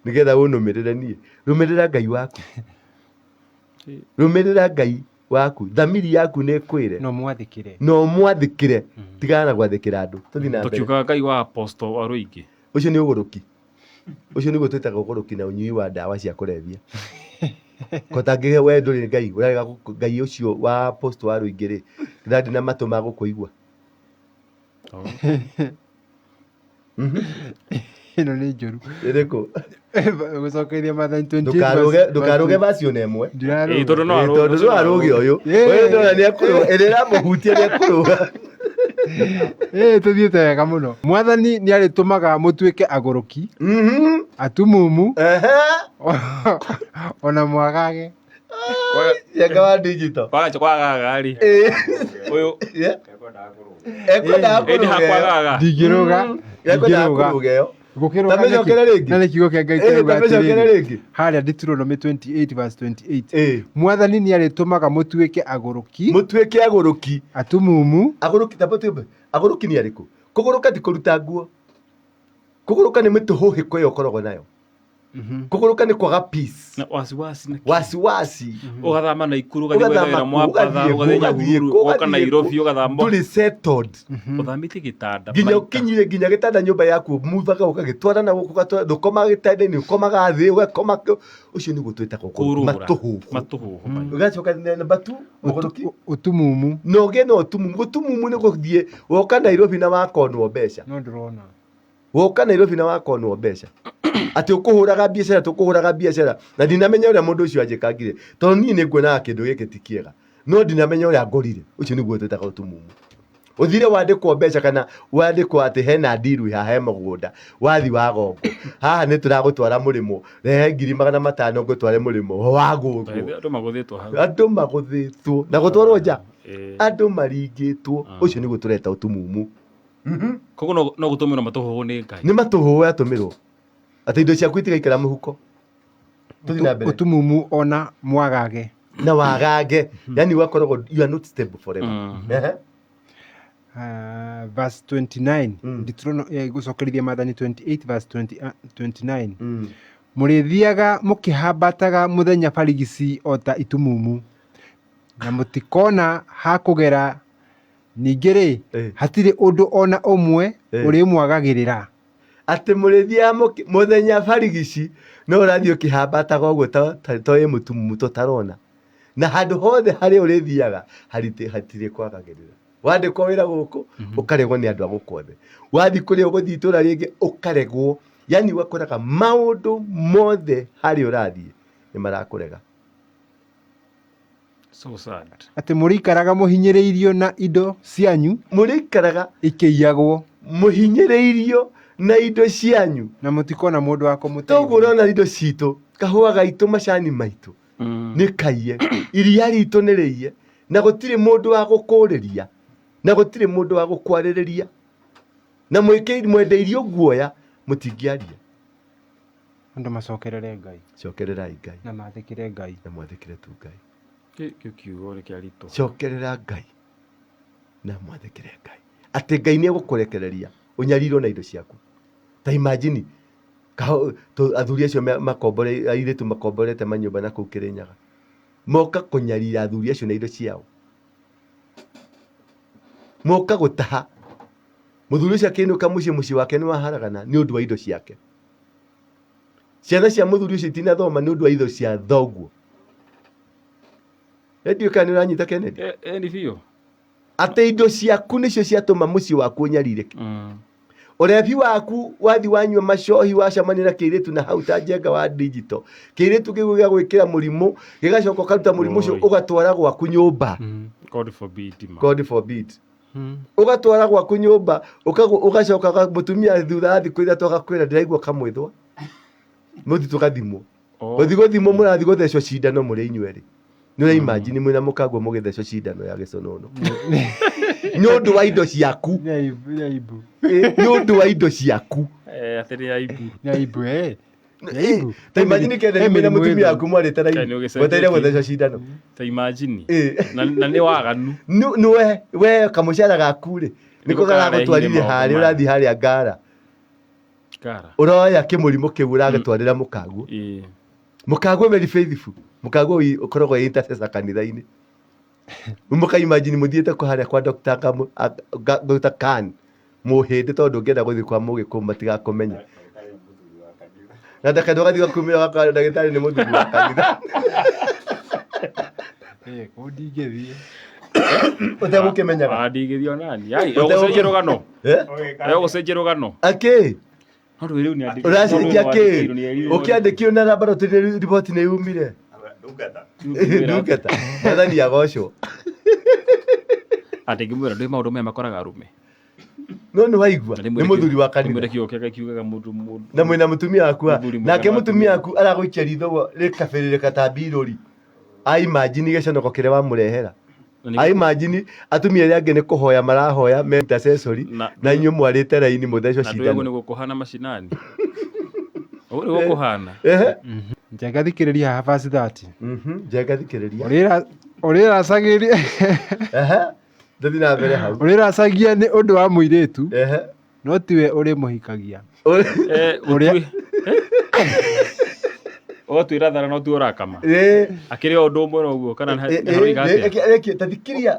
Nĩgetha ũnũmĩrĩre niĩ. Rũmĩrĩra Ngai waku. Rũmĩrĩra Ngai waku. Thamiri yaku nĩ ĩkwĩre. No mwathĩkĩre. Tigana na gwathĩkĩra andũ. Tũthiĩ na mbere. Tũkiuga Ngai wa Apostle Waruinge. Ũcio nĩ ũgũrũki. Ũcio nĩguo twĩtaga ũgũrũki na ũnyui wa ndawa cia kũrebia. Kotangĩhe we ndũrĩ Ngai, ũrarega Ngai ũcio wa Apostle Waruinge rĩ, ndĩ na matũ ma gũkũigua. Ĩno nĩ njũru. Ĩrĩkũ? Gũcokeithia Maathani 28. Ndũkarũge version ĩmwe. Tondũ no arũge ũyũ. Ũyũ ndona nĩ ekũrũga, ĩrĩramũhutia nĩ ekũrũga. Tũthiĩte wega mũno. Mwathani nĩ arĩtũmaga mũtuĩke agũrũki, atumumu, ona mwagage. Yanga wa digital. Kwagaga rĩ. Ũyũ ekwendaga kũrũga. Ndingĩrũga. Ekwendaga kũrũga ĩyo. Tamĩcokere rĩngĩ. Na nĩ kiugo kĩa Ngai kĩrauga atĩrĩrĩ. Harĩa Deuteronomy 28:28. Mwathani nĩ arĩtũmaga mũtuĩke agũrũki. Mũtuĩke agũrũki. Atumumu. Agũrũki tabatũ. Agũrũki nĩ arĩkũ? Kũgũrũka ti kũruta nguo. Kũgũrũka nĩ mĩtũhũhĩko ĩyo ũkoragwo nayo. Kũgũrũka nĩ kwaga peace. Na wasiwasi. Ũgathama na ikuru ũgathiĩ Mwapatha ũgathiĩ Nyahururu ũgoka Nairobi ũgathama. Ndũrĩ settled. Ũthamĩtie gĩtanda. Nginya ũkinyire nginya gĩtanda nyũmba yaku muvaga ũgagĩtwara na gũkũ ndũkomaga gĩtanda-inĩ ũkomaga thĩ ũgakoma. Ũcio nĩguo twĩtaga matũhũhũ. Ũgacoka namba 2 ũgũrũki. Ũtumumu. No ũgĩe na ũtumumu. Ũtumumu nĩ gũthiĩ woka Nairobi na wakonwo mbeca. No ndĩrona. Woka Nairobi na wakonwo mbeca. Ati ũkũhũraga biacara na ndinamenya ũrĩa mũndũ ũcio anjĩkangire tondũ niĩ nĩ nguonaga kĩndũ gĩkĩ ti kĩega no ndinamenya ũrĩa ngorire. Ũcio nĩguo twĩtaga ũtumumu. uthire wandikwo mbeca kana wandikwo ati hena ndiru ha he mugunda wathi wagongo haha ni turagutwara murimo rehe 500 ngutware murimo wagongo andu maguthitwo na gutwarwo nja andu maringitwo ucio ni gutureta utumumu koguo no gutumirwo matuhuhu ni Ngai ni matuhuhu atumirwo ati indo ciaku itigaikara muhuko tuthi na mbere utumumu ona mwagage na wagage yani wakoragwo you are not stable forever verse 29 Nditrono gucokerithia Mathani 28 verse 29 murithiaga mukihambataga muthenya barigisi ota itumumu na mutikona hakugera ningiri hatire undu ona umwe uri mwagagirira ati murithia muthenya barigisi no urathio kihambataga uguo to mutumumu tutarona na handu hothe hari urithiaga hatire kwagagirira wandikwo wira guku ukaregwo ni andu agukothe wathi kuri uguthi itura ringi ukaregwo yani wakoraga maundu mothe hari urathie ni marakurega so sad ati murikaraga muhinyiriirio na indo cianyu murikaraga ikiyagwo muhinyiriirio na indo cianyu na mutikona mundu wa kumuteithia toguo urona indo citu kahua gaitu macani maitu ni kaiye iria ritu ni riiye na gutire mundu wa gukuriria na gutire mundu wa gukwariria na mwendeirio guoya mutingiaria andu macokerere Ngai cokererai Ngai na mathikire Ngai na mwathikire tu Ngai kiugo ni kiarito cokerera Ngai na mwathikire Ngai ati Ngai ni egukurekereria unyarirwo na indo ciaku ta imagine athuri acio makombore airitu makomborete manyumba na kuu Kirinyaga moka kunyarira athuri acio na indo ciao moka gutaha muthuri ucio akinuka muciĩ wake ni waharagana ni undu wa indo ciake ciana cia muthuri ucio itinathoma ni undu wa indo cia thoguo ndio kana uranyita Kennedy ni bio ate indo ciaku nicio ciatuma muciĩ waku unyarire urebi waku wathi wanyua macohi wacamania na kiiritu na hau ta njenga wa digital kiiritu kigu gia gwikira murimu gigacoka karuta murimu ucio ugatwara gwaku nyumba God forbid God forbid ugatwara gwaku nyumba ugacoka mutumia thutha thiku ithatu agakwira ndiraigua kamwithwa muthi tugathimwo muthi guthimwo murathi guthecwo cindano muri inyueri ni ura imagine mwina mukagwo mugithecwo cindano ya giconono ni undu wa indo ciaku ni undu wa indo ciaku atiri aibu ta imagine kende mwina mutumia waku mwarite raini weteire guthecwo cindano ta imagine na ni waganu ni we kamucara gaku ri niko garagutwarire hari urathi hari ngara uroya kimurimo kiu uragitwarira mukagwo mukagwo very faithful mukagwo ukoragwo intercessor kanitha-ini muka imagine muthiete kuharia kwa Dr. Khan muhindi tondu ngenda guthi kwa mugiku matigakumenya na ndakenda gathi gakumira kwa ndagitari ni muthuri wa kanitha kundingithie utegukimenyaga ndigithio nani ai ugucenjia rugano ugucenjia rugano aki handu riu ni andiki uracenjia ki ukiandikio na rabaro report ni yumire ndungata nathani agocwo ati ngimwira ndi maundu me makoraga arume no ni waigua ni muthuri wa kanitha mwire kiugaga mundu na mwina mutumia waku nake mutumia waku araguikia ritho rikabirire katambiruri ai imagine giconoko kiria wamurehera ai imagine atumia ria angi ni kuhoya marahoya me intercessory na inyu mwarite raini muthecwo cindano ndu ni gukuhana macinani ugu ni gukuhana njenga thikiriria ha verse 30 njenga thikiriria uriracagiria ndathi na mbere hau uriracagia ni undu wa muiritu no tiwe uri muhikagia uria twira thara no tu urakama akiri undu umwe no guo kana haroiga ati tathikiria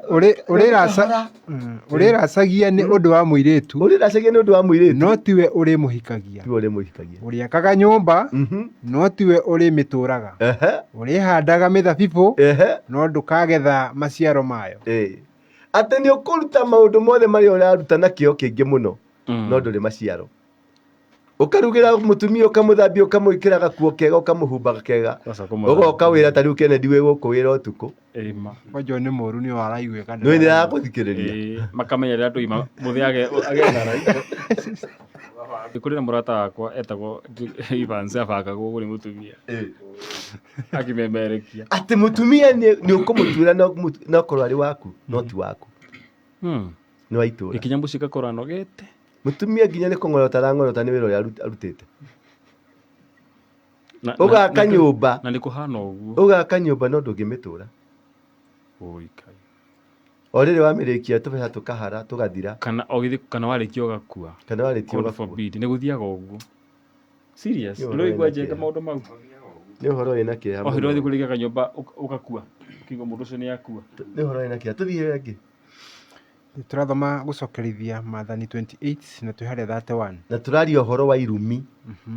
uriracagia ni undu wa muiritu uriracagia ni undu wa muiritu no tiwe uri muhikagia uriakaga nyumba no tiwe uri mituraga urihandaga mithabibu no ndukagetha maciaro mayo ati ni ukuruta maundu mothe maria uraruta na kio kingi muno no nduri maciaro ukarugira mutumia ukamuthambia ukamwikira gakuo kega ukamuhumba kega ugoka wira tari Kennedy we guku wira utuku Wajo ni moru ni waraigwe kana no ni akuthikiriria makamenya ria ndu muthiage agethara kuri na murata wakwa etagwo Evans abanga guguri mutumia akimemerekia ati mutumia ni ukumutura no korwari waku no ti waku ni waitura ikinyambu cikakora nogete mutumia nginya ni kongorota ni wira uria arutite ugaka nyumba na nikuhana uguo ugaka nyumba no ndungimitura oikai orire wamirikia tubea tukahara tugathira kana ogithi kana warikio gakua kana warikio gakua forbid ni guthiaga uguo serious no igwaje kama maundu mau ni uhoro ina kia o hiro thi kurigia kanyumba ugakua kigo mundu ucio ni yakua ni uhoro ina kia tuthie wengi turathoma gucokerithia Mathani 28 na twihare 31 na turaria uhoro wa irumi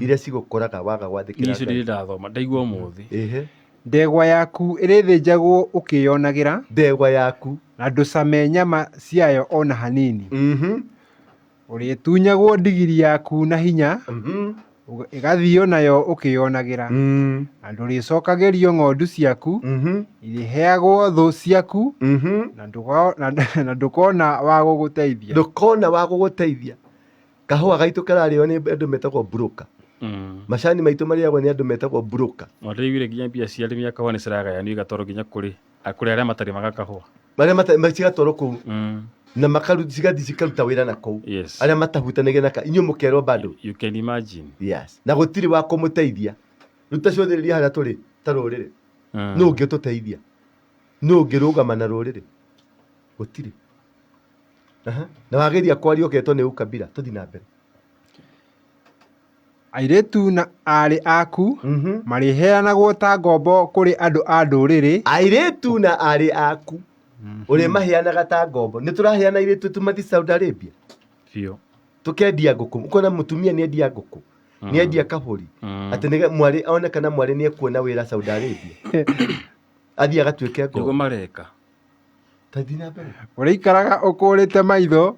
iria cigukoraga waga gwathikira nicio ndi ndathoma ndaigua umuthi ehe ndegwa yaku irithĩnjagwo ukĩyonagira ndegwa yaku na ndũcame nyama ciayo ona hanini ũrĩtunyagwo ndigiri yaku na hinya ĩgathio nayo ũkĩyonagira na ndũrĩcokagĩrio ng'ondu ciaku irĩheagwo thũ ciaku na ndũkona wa gũgũteithia kahũa gaitũ kararĩo nĩ andũ metagwo broker macani maitũ marĩagwo nĩ andũ metagwo broker ndĩiguire nginya mbia cia arĩmi a kahũa nĩ ciragayanio igatwarwo nginya kũrĩ arĩa matarĩmaga kahũa marĩa cigatwarwo kũu na cigathi cikaruta wĩra na kũu arĩa matahutanagia na inyuĩ mũkerwo bado you can imagine yes na gũtirĩ wa kũmũteithia rĩu ta cũthĩrĩria harĩa tũrĩ ta rũrĩrĩ nũ ũngĩtũteithia nũ ũngĩrũgama na rũrĩrĩ gũtirĩ na wageria kwaria ũketwo nĩ ukabira tũthi na mbere airĩtu na arĩ aku marĩheanagwo ta ngombo kũrĩ andũ a ndũrĩrĩ airĩtu na arĩ aku ũrĩa maheanaga ta ngombo nĩ tũraheana airĩtu tumathi Saudi Arabia biũ tukendia ngũkũ ukona mutumia nĩ endia ngũkũ nĩ endia kahũri atĩ nĩ mwarĩ onekana mwarĩ nĩ ekuona wĩra Saudi Arabia athiĩ agatuĩke ngombo nĩguo mareka tathi na mbere ũrĩikaraga ũkũrĩte maitho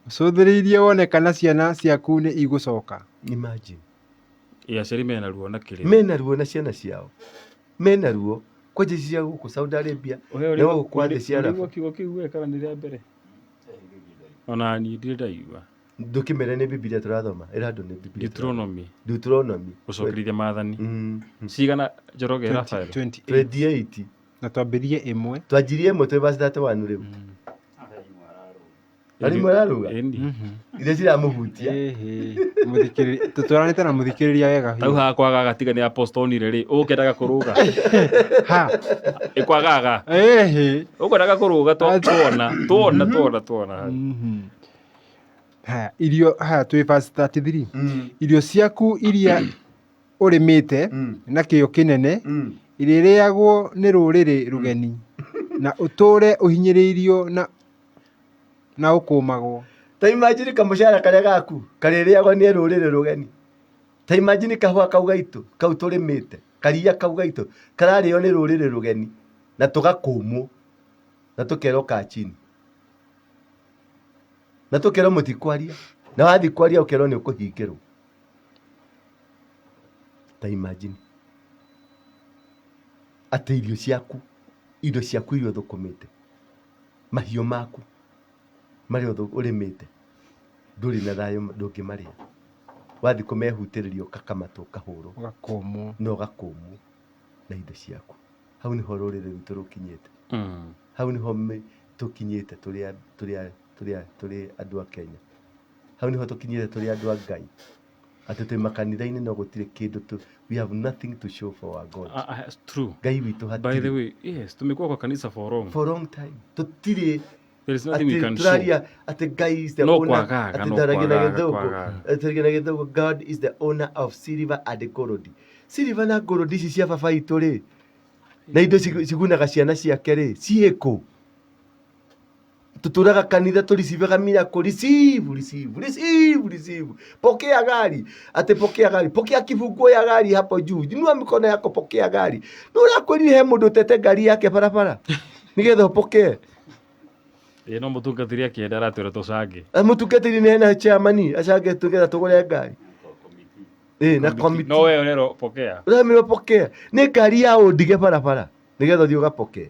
ũcũthĩrĩirie wone kana ciana ciaku nĩ igũcoka imagine aciari mena ruo na kĩrĩa mena ruo na ciana ciao mena ruo kwanje cia gũkũ Saudi Arabia no gũkwathĩ ciara kiugo kĩu wekara nĩ rĩa mbere ona niĩ ndirĩ ndaigua ndũkĩmere nĩ Biblia tũrathoma ĩrandũ nĩ Biblia Deuteronomy gũcokerithia Maathani cigana Njoroge Rafael 28 na twambĩrie ĩmwe twanjirie ĩmwe twĩ verse 31 rĩu ari mwararuga iria ciramũhutia tũtwaranĩte na mũthikĩrĩria wega tau hakwa gatiga nĩ apostolire rĩ ũkendaga kũrũga ĩkwagaga ũkwendaga kũrũga tuona haya irio haya twĩ verse 33 irio ciaku iria ũrĩmĩte na kĩyo kĩnene irĩrĩagwo nĩ rũrĩrĩ rũgeni na ũtũũre ũhinyĩrĩirio na ũkũmagwo ta imagine kamũcara karĩa gaku karĩrĩagwo nĩ rũrĩrĩ rũgeni ta imagine kahũa kau gaitũ kau tũrĩmĩte karia kau gaitũ kararĩo nĩ rũrĩrĩ rũgeni na tũgakũmwo na tũkerwo kaa chini na tũkerwo mũtikwaria na wathi kwaria ũkerwo nĩ ũkũhingĩrwo ta imagine atĩ irio ciaku irio thũkũmĩte mahiũ maku marĩa ũrĩmĩte ndũrĩ na thayũ ndũngĩmarĩa wathi kũmehutĩrĩrio kakamatwo kahũrwo ũgakũmwo na indo ciaku hau nĩho rũrĩrĩ rwitũ rũkinyĩte hau nĩho tũkinyĩte tũrĩ andũ a Kenya hau nĩho tũkinyĩte tũrĩ andũ a Ngai atĩ twĩ makanitha-inĩ no gũtirĩ kĩndũ we have nothing to show for our God true Ngai witũ hatirĩ by the way yes tumekuwa kwa kanisa for long time tũtirĩ there is nothing we can show turaria atĩ Ngai is the owner God is the owner of silver and gold silver na gold ici cia baba itũ rĩ na indo cigunaga ciana ciake rĩ ciĩkũ tuturaga kanitha tulisivaga miracle receive pokea gari pokea kifunguo ya gari hapo juu inua mikono yako pokea gari nura kweli he mundu tete gari yake barabara nigetha pokea no mutungatiri akienda aratwira tucange mutungatiri ni hena chairman acange tugetha tugure gari na committee no wewe lero pokea uramiro pokea ni ngari ya undige barabara nigetha thio gapokea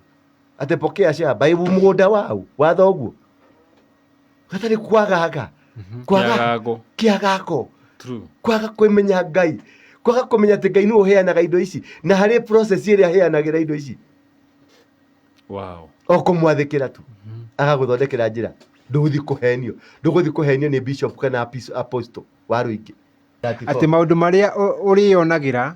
ate pokea cia baibu mugunda wau wathoguo gatari kwagaga kiagago true kwaga kwimenya Ngai kwaga kumenya ati Ngai ni uheanaga indo ici na hari process iria aheanagira indo ici wow o kumwathikira tu agaguthondekera njira nduguthi kuhenio ni bishop kana apostle Waruinge ati maundu maria urionagira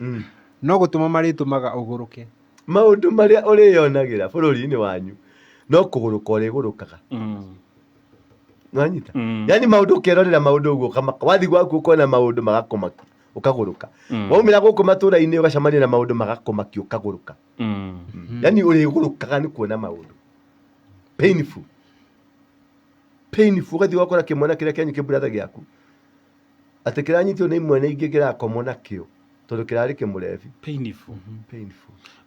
no gutuma maritumaga uguruke maundu maria urionagira bururi-ini wanyu no kuguruka urigurukaga nwanyita yani maundu ukirorera maundu uguo kamaka wathi gwaku ukona maundu magakumaki ukaguruka waumira guku matura-ini ugacamania na maundu magakumaki ukaguruka yani urigurukaga ni kuona maundu painful ugathi wakora kimwana kiria kianyu kiburatha giaku ati kiranyitio ni imwe na ingi kirakomwo nakio tondu kirari kimurebi painful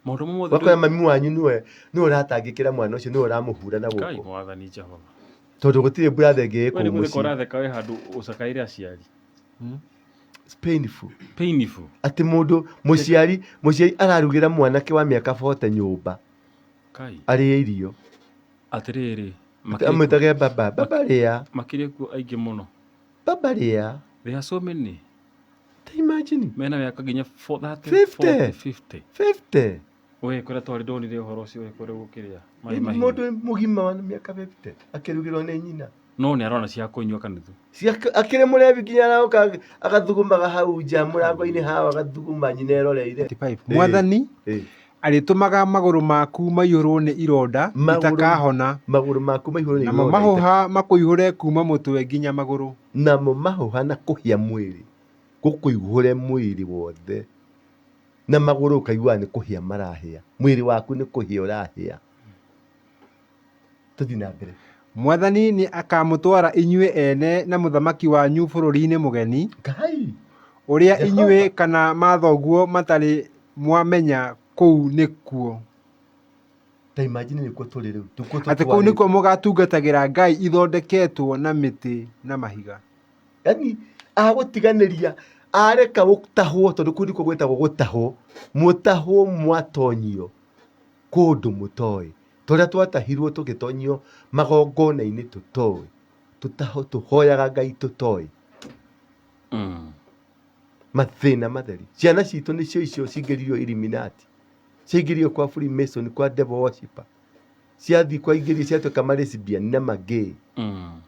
maundu mothe wakora mami wanyu niwe uratangikira mwana ucio niwe uramuhura na Kai guku mwathani Jehova tondu gutire buratha ingi wewe ikumu ni koratheka we handu ucakaire aciari painful ati mundu muciari ararugira mwanake wa miaka 40 nyumba Kai ari irio atiriri amwitage baba ria makire ku aingi muno baba ria they are so many imagine mena miaka nginya 50 we kora twari ndonire uhoro ucio we kore gukiria mundu mugima wa miaka 50 akirugirwo ni nyina no ni arona cia kunywa kanithu akire murebi nginya naoka agathugumaga hau nja murango-ini hawa agathuguma nyina eroreire mwathani aritumaga maguru maku maiyurwo ni ironda itakahona maguru maku maiyurwo ni ironda namo mahuha makuihure kuma mutwe nginya maguru namo mahuha na kuhia mwiri gukuihure mwiri wothe na maguru ukaigua ni kuhia marahia mwiri waku ni kuhia urahia tuthi na mbere mwathani ni akamutwara inyue ene na muthamaki wanyu bururi-ini mugeni Ngai uria inyue kana mathoguo matari mwamenya kuu nikuo ta imagine nikuo turi riu ati kuu nikuo mugatungatagira Ngai ithondeketwo na miti na mahiga yani agutiganiria areka gutahwo tondu kuu nikuo gwetagwo gutahwo mutahwo mwatonyio kundu mutoi toria twatahirwo tugitonyio magongona-ini tutoi tutaho tuhoyaga Ngai tutoi mathina matheri ciana citu nicio icio cingiririo Illuminati cingiririo kwa Freemason kwa devil worshipper ciathi kwa ingirio ciatuika lesbian na magay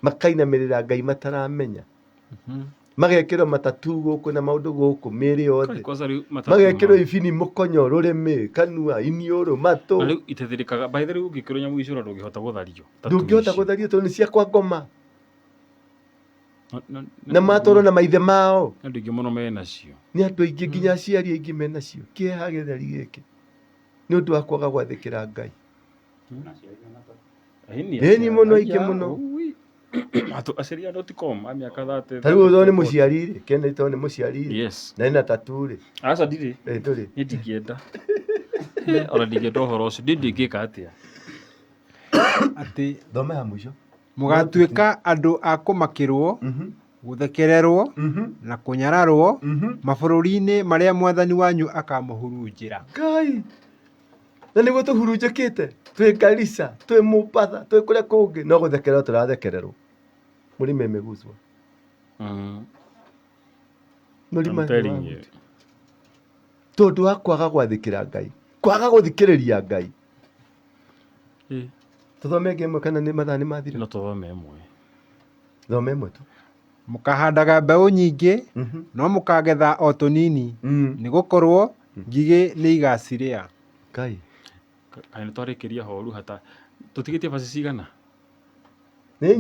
makainamirira Ngai mataramenya magekirwo matatu guku na maundu guku miri yothe magekirwo ibini mukonyo rurimi kanua iniuru matu riu itethirikaga by the way ungikirwo nyamu icura ndungihota guthario tondu ni cia kwa ngoma na matoro na maithe mao andu ingi muno menacio ni andu aingi nginya aciari aingi menacio kieha githeri giki ni undu wa kwaga gwathikira Ngai ni muno aingi muno atu aciari andu tikom a miaka 30 tariu tho ni muciari ri kene to ni muciari ri yes na ina tatu ri aca ndiri nduri ni ndikienda ora ndikienda uhoro ucio ndingika atia ati thome ha mwisho mugatuika andu a kumakirwo guthekererwo na kunyararwo mabururi-ini maria mwathani wanyu akamuhurunjira Ngai na niguo tuhurunjikite twi Garissa twi Mombasa twi kuria kungi no guthekererwo turathekererwo muri memeguzwa I'm telling you tondu wa kwaga gwathikira Ngai kwaga guthikiriria Ngai tuthome ngemwe kana ni mathani mathira no tuthome imwe thome imwe tu mukahandaga mbeu nyingi no mukagetha o tunini ni gukorwo ngigi ni igaciria Ngai kai ni twarikiria horu hata tutigitie basi cigana ni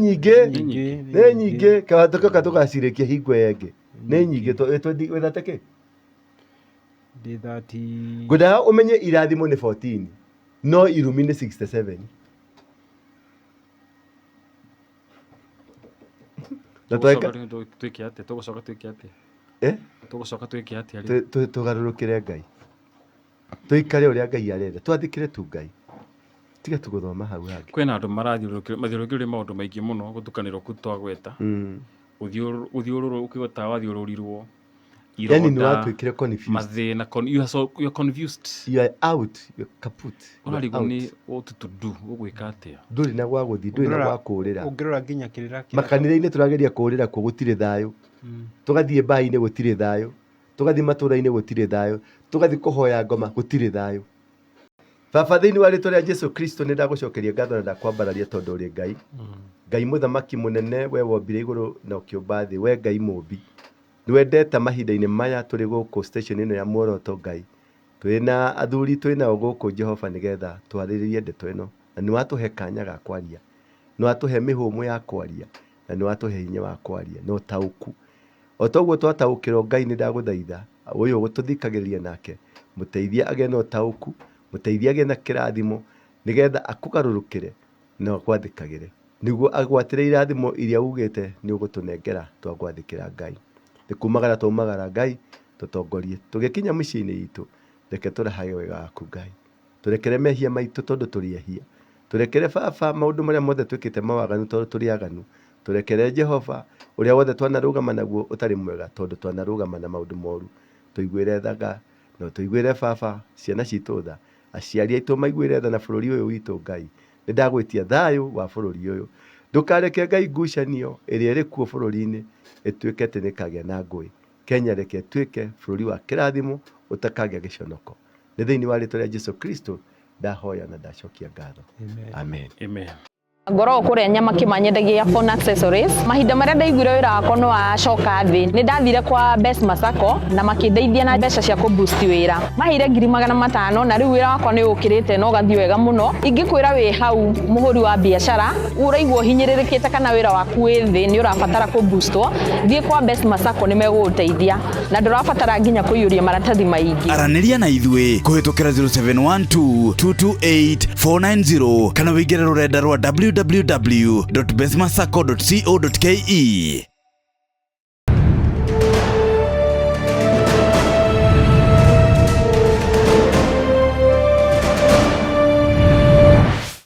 nyingi kawatuka tukacirikia hingo yengi ni nyingi wethateke ndi 30 ngwendaga umenye irathimo ni 14 no irumi ni 67 na tweka twiki ate tugucoka twiki ate tugucoka twiki ate tugarurukire Ngai tuikare uria Ngai arenda twathikire tu Ngai tiga tuguthoma hau hangi kwina andu mathiurukire maundu maingi muno gutukanirwo ku twagweta uthiururu ukigota wathiururirwo Yani ni watu ikire confused. Mathina you're confused. You are out, you're kaput. Unarigo ni what to do, ugwika atia. Nduri na gwa guthi, nduri na gwa kurira. Ungirora nginya kirira kia. Makanitha-ini turageria kurira ku gutire thayo. Tugathie mbai-ini gutire thayo. Tugathie matura-ini gutire thayo. Tugathie kuhoya ngoma gutire thayo. Baba thiini wa ritwa ria Jesu Kristo ni ndagucokeria ngatho na ndakwambararia tondu uri Ngai. Ngai muthamaki munene, we wombire iguru na ukiumba thi, we Ngai mumbi. Niwendete mahinda-ini maya turi guku station ino ya Muoroto Ngai. Twina athuri twina guku Jehova nigetha twariririe ndeto ino, na ni watuhe kanya ga kwaria, ni watuhe mihumu ya kwaria, na ni watuhe hinya wa kwaria no tauku. Otoguo twataukirwo Ngai ni ndaguthaitha uyu gututhikagiriria nake muteithia age no tauku, muteithia age na kirathimo nigetha akugarurukire na kwathikagire niguo agwatire irathimo iria ugite ni ugutunengera twagwathikira Ngai. Nikumagara tumagara Ngai tutongorie tugikinya micini itu, reke turahage wega waku Ngai, turekere mehia maitu tondu turiehia, turekere Baba maundu maria mothe twikite mawaganu tondu turiaganu, turekere Jehova uria wothe twanarugama naguo utari mwega tondu twanarugama na maundu moru, tuiguire thaga no tuiguire Baba ciana citu tha, aciari aitu maiguire tha na bururi uyu witu Ngai. Ni ndagwitia thayu wa bururi uyu, ndukareke Ngai ngucanio iria iri kuo bururi-ini ituike ati nikagia na ngui. Kenya reke ituike bururi wa kirathimo utakagia giconoko. Ni thiini wa ritwa ria Jesu Kristo ndahoya na ndacokia ngatho. Amen. Amen. Ngoro kuria nyama kimanyendagia phone accessories mahinda maria ndaiguire wira wakwa no acoka thi ni ndathire kwa M-pesa Sacco na makindeithia na mbeca cia ku boost wira mahire 500 na riu wira wakwa ni ukirite no gathi wega muno. Ingikwira wi hau muhuri wa biashara uraigwo hinyiririkite kana wira waku wi thi ni urabatara ku boostwo thie kwa M-pesa Sacco ni meguteithia na ndurabatara nginya kuyuria maratathi maingi. Araniria na ithwe kuhitukira 0712 228 490 kana wigire rurenda rwa www.besmasacco.co.ke.